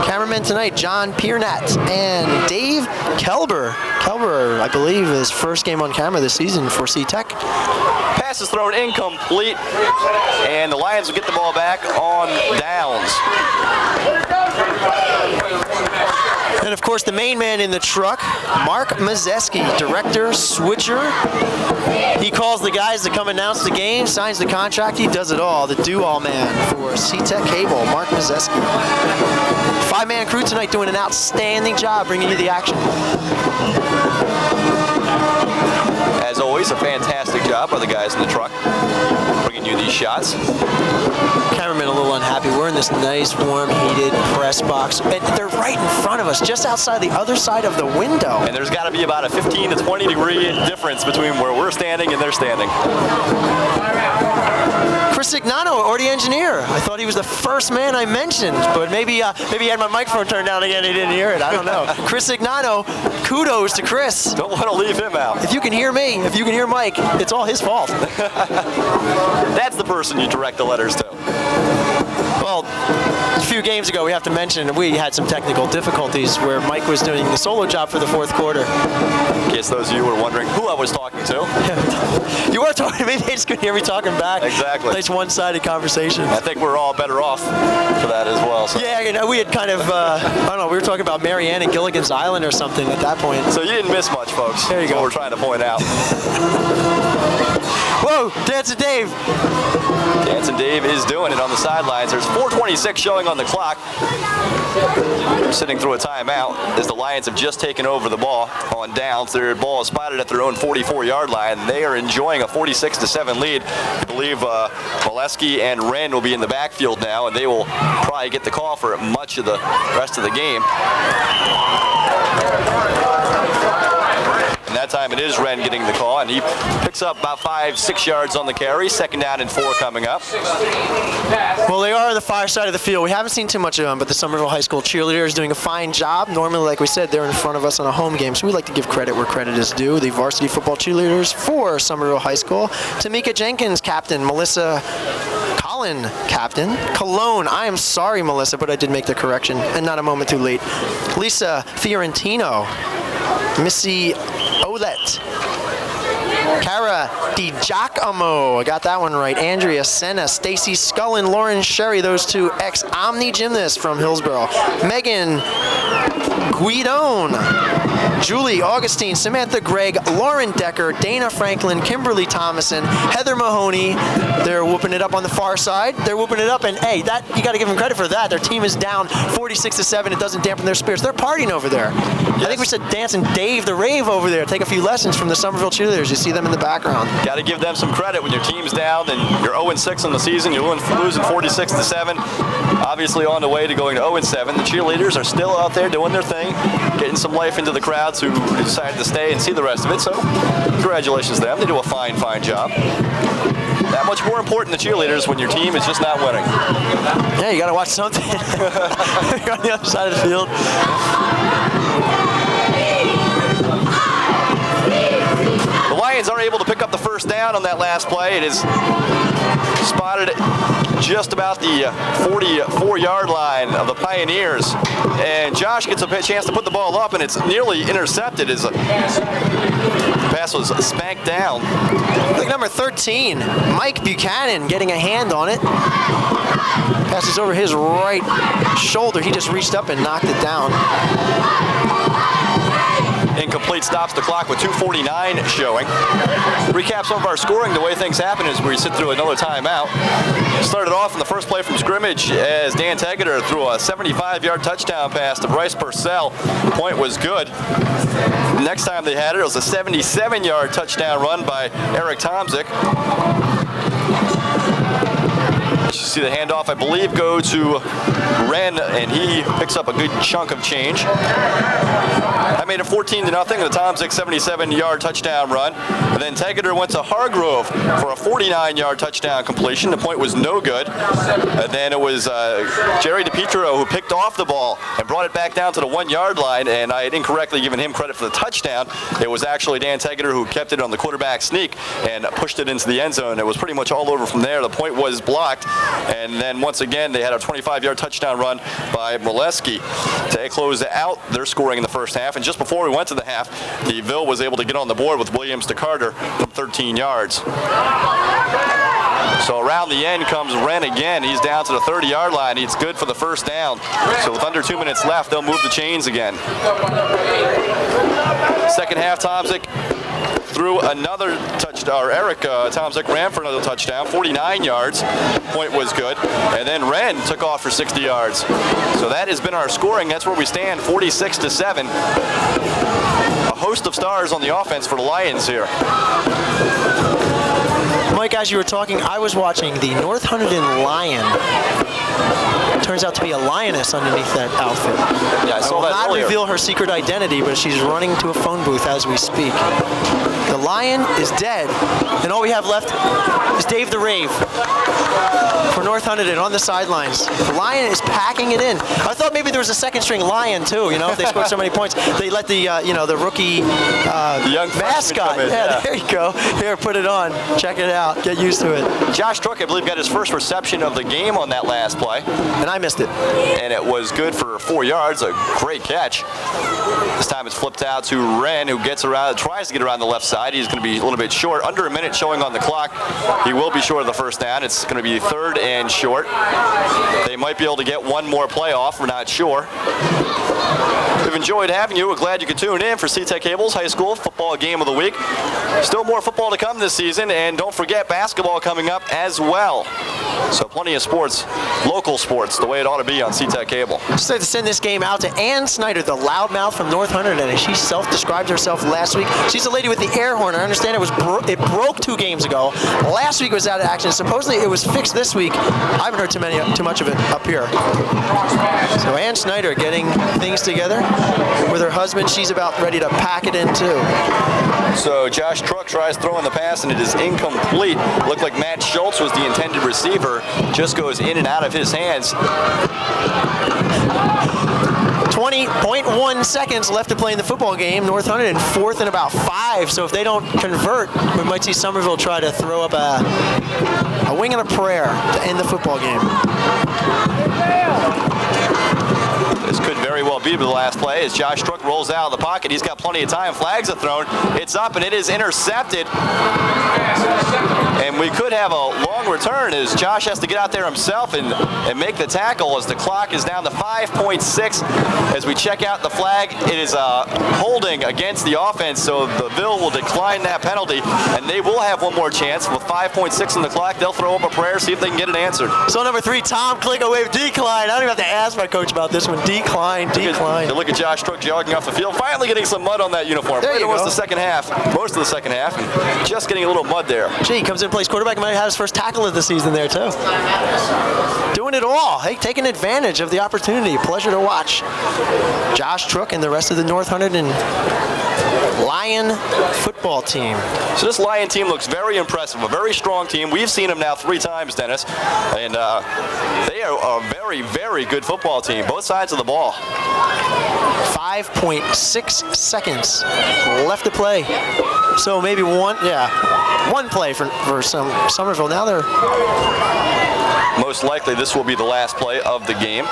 Cameraman tonight, John Piernat and Dave Kelber. Kelber, I believe, his first game on camera this season for CTEC. Pass is thrown incomplete, and the Lions will get the ball back on downs. And of course, the main man in the truck, Mark Mazeski, director, switcher. He calls the guys to come announce the game, signs the contract. He does it all. The do-all man for CTEC Cable, Mark Mazeski. 5-man crew tonight doing an outstanding job bringing you the action. As always, a fantastic job by the guys in the truck, bringing you these shots. Cameraman a little unhappy. We're in this nice, warm, heated press box, and they're right in front of us, just outside the other side of the window. And there's got to be about a 15 to 20 degree difference between where we're standing and they're standing. Chris Ignano, already engineer. I thought he was the first man I mentioned, but maybe he had my microphone turned down again. He didn't hear it. I don't know. Chris Ignano, kudos to Chris. Don't want to leave him out. If you can hear me, if you can hear Mike, it's all his fault. That's the person you direct the letters to. Well, a few games ago, we have to mention we had some technical difficulties where Mike was doing the solo job for the fourth quarter. In case those of you were wondering who I was talking to. You were talking to me, they just couldn't hear me talking back. Exactly. Nice one-sided conversation. I think we're all better off for that as well. So. Yeah, you know, we had kind of, I don't know, we were talking about Marianne and Gilligan's Island or something at that point. So you didn't miss much, folks. There you go. What we're trying to point out. Whoa, Dancing Dave. Dancing Dave is doing it on the sidelines. There's 4:26 showing on the clock. They're sitting through a timeout as the Lions have just taken over the ball on downs. Their ball is spotted at their own 44-yard line. They are enjoying a 46-7 lead. I believe Molesky and Wren will be in the backfield now, and they will probably get the call for much of the rest of the game. And that time it is Wren getting the call, and he picks up about 5-6 yards on the carry. 2nd down and 4 coming up. Well, they are on the far side of the field. We haven't seen too much of them, but the Somerville High School cheerleaders doing a fine job. Normally, like we said, they're in front of us on a home game, so we like to give credit where credit is due. The varsity football cheerleaders for Somerville High School. Tamika Jenkins, captain. Melissa Collin, captain. Cologne, I am sorry, Melissa, but I did make the correction, and not a moment too late. Lisa Fiorentino. Missy Olet. Cara DiGiacomo, I got that one right. Andrea Senna, Stacy Scullin, Lauren Sherry, those two ex-Omni gymnasts from Hillsborough. Megan Guidone, Julie Augustine, Samantha Gregg, Lauren Decker, Dana Franklin, Kimberly Thomason, Heather Mahoney. They're whooping it up on the far side. They're whooping it up, and hey, that you got to give them credit for that. Their team is down 46-7. It doesn't dampen their spirits. They're partying over there. Yes. I think we said Dancing Dave the Rave over there. Take a few lessons from the Somerville cheerleaders. You see them in the background. Got to give them some credit when your team's down and you're 0-6 on the season. You're losing 46-7. Obviously on the way to going to 0-7. The cheerleaders are still out there doing their thing, getting some life into the crowds who decided to stay and see the rest of it. So congratulations to them. They do a fine, fine job. That much more important than cheerleaders when your team is just not winning. Yeah, you got to watch something. You're on the other side of the field. The Lions are able to pick up the 1st down on that last play. It is spotted just about the 44-yard line of the Pioneers. And Josh gets a chance to put the ball up, and it's nearly intercepted as the pass was spanked down. Look, number 13, Mike Buchanan getting a hand on it. Passes over his right shoulder. He just reached up and knocked it down. Incomplete, stops the clock with 2:49 showing. Recap some of our scoring. The way things happen is we sit through another timeout. Started off in the first play from scrimmage as Dan Tegeter threw a 75-yard touchdown pass to Bryce Purcell. Point was good. Next time they had it, it was a 77-yard touchdown run by Eric Tomzik. You see the handoff, I believe, go to Wren, and he picks up a good chunk of change. I made it 14-0 with the Tomzik 77-yard touchdown run. And then Tegeter went to Hargrove for a 49-yard touchdown completion. The point was no good. And then it was Jerry DiPietro who picked off the ball and brought it back down to the 1-yard line, and I had incorrectly given him credit for the touchdown. It was actually Dan Tegeter who kept it on the quarterback sneak and pushed it into the end zone. It was pretty much all over from there. The point was blocked. And then once again, they had a 25-yard touchdown run by Molesky to close out their scoring in the first half. And just before we went to the half, the Ville was able to get on the board with Williams to Carter from 13 yards. So around the end comes Wren again. He's down to the 30-yard line. He's good for the first down. So with under 2 minutes left, they'll move the chains again. Second half, Tomczyk threw another touchdown, or Eric Tomczyk ran for another touchdown, 49 yards. Point was good. And then Wren took off for 60 yards. So that has been our scoring. That's where we stand, 46-7. A host of stars on the offense for the Lions here. Mike, as you were talking, I was watching the North Hunterdon Lion. Turns out to be a lioness underneath that outfit. Yeah, I saw will that not earlier. reveal her secret identity, but she's running to a phone booth as we speak. The lion is dead, and all we have left is Dave the Rave for North Hunterdon on the sidelines. The lion is packing it in. I thought maybe there was a second-string lion too. You know, if they scored so many points, they let the the rookie The young freshman mascot. come in, Yeah, there you go. Here, put it on. Check it out. Get used to it. Josh Truck, I believe, got his first reception of the game on that last play. And I missed it. And it was good for 4 yards, a great catch. This time it's flipped out to Wren, who gets around, tries to get around the left side. He's going to be a little bit short, under a minute showing on the clock. He will be short of the first down. It's going to be 3rd and short. They might be able to get one more play off, we're not sure. We've enjoyed having you. We're glad you could tune in for CTech Cable's high school football game of the week. Still more football to come this season, and don't forget basketball coming up as well. So plenty of sports, local sports, the way it ought to be on CTech Cable. Just like to send this game out to Ann Snyder, the loudmouth from North Hunterdon, and she self-described herself last week. She's the lady with the air horn. I understand it broke 2 games ago. Last week it was out of action. Supposedly it was fixed this week. I haven't heard too much of it up here. So Ann Snyder getting things together with her husband. She's about ready to pack it in too. So Josh Truck tries throwing the pass, and it is incomplete. Looked like Matt Schultz was the intended receiver. Just goes in and out of his hands. 20.1 seconds left to play in the football game. North Hunterdon 4th and about 5. So if they don't convert, we might see Somerville try to throw up a wing and a prayer to end the football game. This could very well be the last play as Josh Truck rolls out of the pocket. He's got plenty of time. Flags are thrown. It's up and it is intercepted. And we could have a long return as Josh has to get out there himself and make the tackle as the clock is down to 5.6. As we check out the flag, it is holding against the offense, so the Ville will decline that penalty, and they will have one more chance. With 5.6 on the clock, they'll throw up a prayer, see if they can get it answered. So number 3, Tom Klick, wave decline. I don't even have to ask my coach about this one. Decline. You look at Josh Truck jogging off the field, finally getting some mud on that uniform. There you most go. of the second half, and just getting a little mud there. Gee, he comes in, plays quarterback, might have his first tackle of the season there too. Doing it all. Hey, taking advantage of the opportunity. Pleasure to watch. Josh Truck and the rest of the North Hunterdon Lion football team. So this Lion team looks very impressive, a very strong team. We've seen them now 3 times, Dennis, and they are a very, very good football team, both sides of the ball. 5.6 seconds left to play. So maybe one play for Somerville. Now they're... Most likely this will be the last play of the game,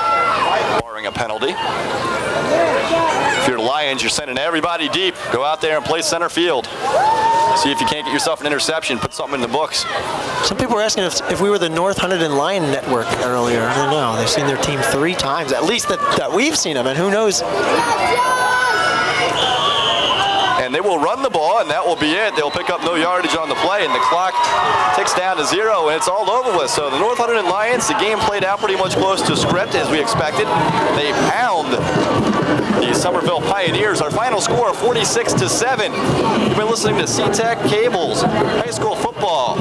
barring a penalty. If you're the Lions, you're sending everybody deep. Go out there and play center field. See if you can't get yourself an interception. Put something in the books. Some people were asking if we were the North Hunterdon Lion Network earlier. I don't know. They've seen their team 3 times, at least that we've seen them, and who knows. And they will run the ball, and that will be it. They'll pick up no yardage on the play, and the clock ticks down to 0, and it's all over with. So the North Hunterdon Lions, the game played out pretty much close to script as we expected. They pound the Somerville Pioneers. Our final score, 46-7. You've been listening to CTech Cable's high school football.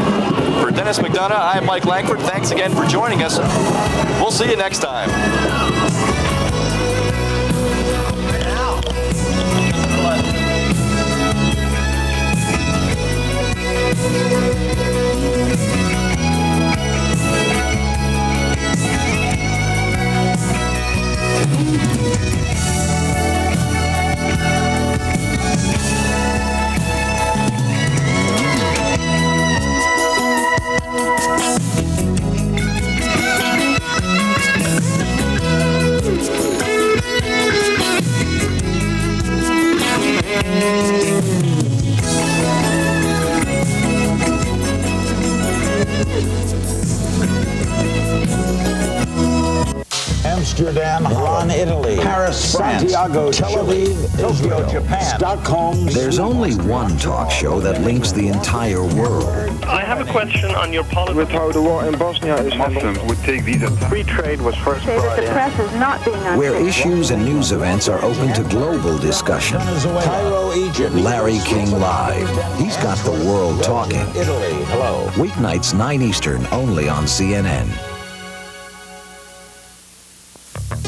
For Dennis McDonough, I'm Mike Langford. Thanks again for joining us. We'll see you next time. Amsterdam, Milan, Italy, Paris, France, Santiago, Tel Aviv, Tokyo, Japan, Stockholm. There's only one talk show that links the entire world. I have a question on your policy. With how the war in Bosnia is Muslims would take visas. Free trade was first say that the press is not being unfair. Where issues and news events are open to global discussion. Cairo, Egypt, Larry King Live. He's got the world talking. Italy, hello. Weeknights 9 Eastern, only on CNN.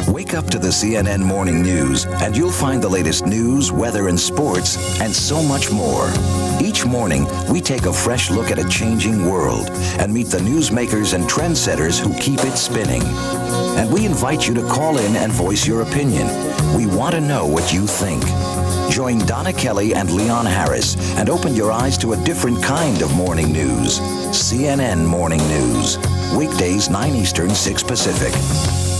Wake up to the CNN Morning News, and you'll find the latest news, weather, and sports, and so much more. Each morning, we take a fresh look at a changing world and meet the newsmakers and trendsetters who keep it spinning. And we invite you to call in and voice your opinion. We want to know what you think. Join Donna Kelly and Leon Harris and open your eyes to a different kind of morning news. CNN Morning News. Weekdays 9 Eastern, 6 Pacific.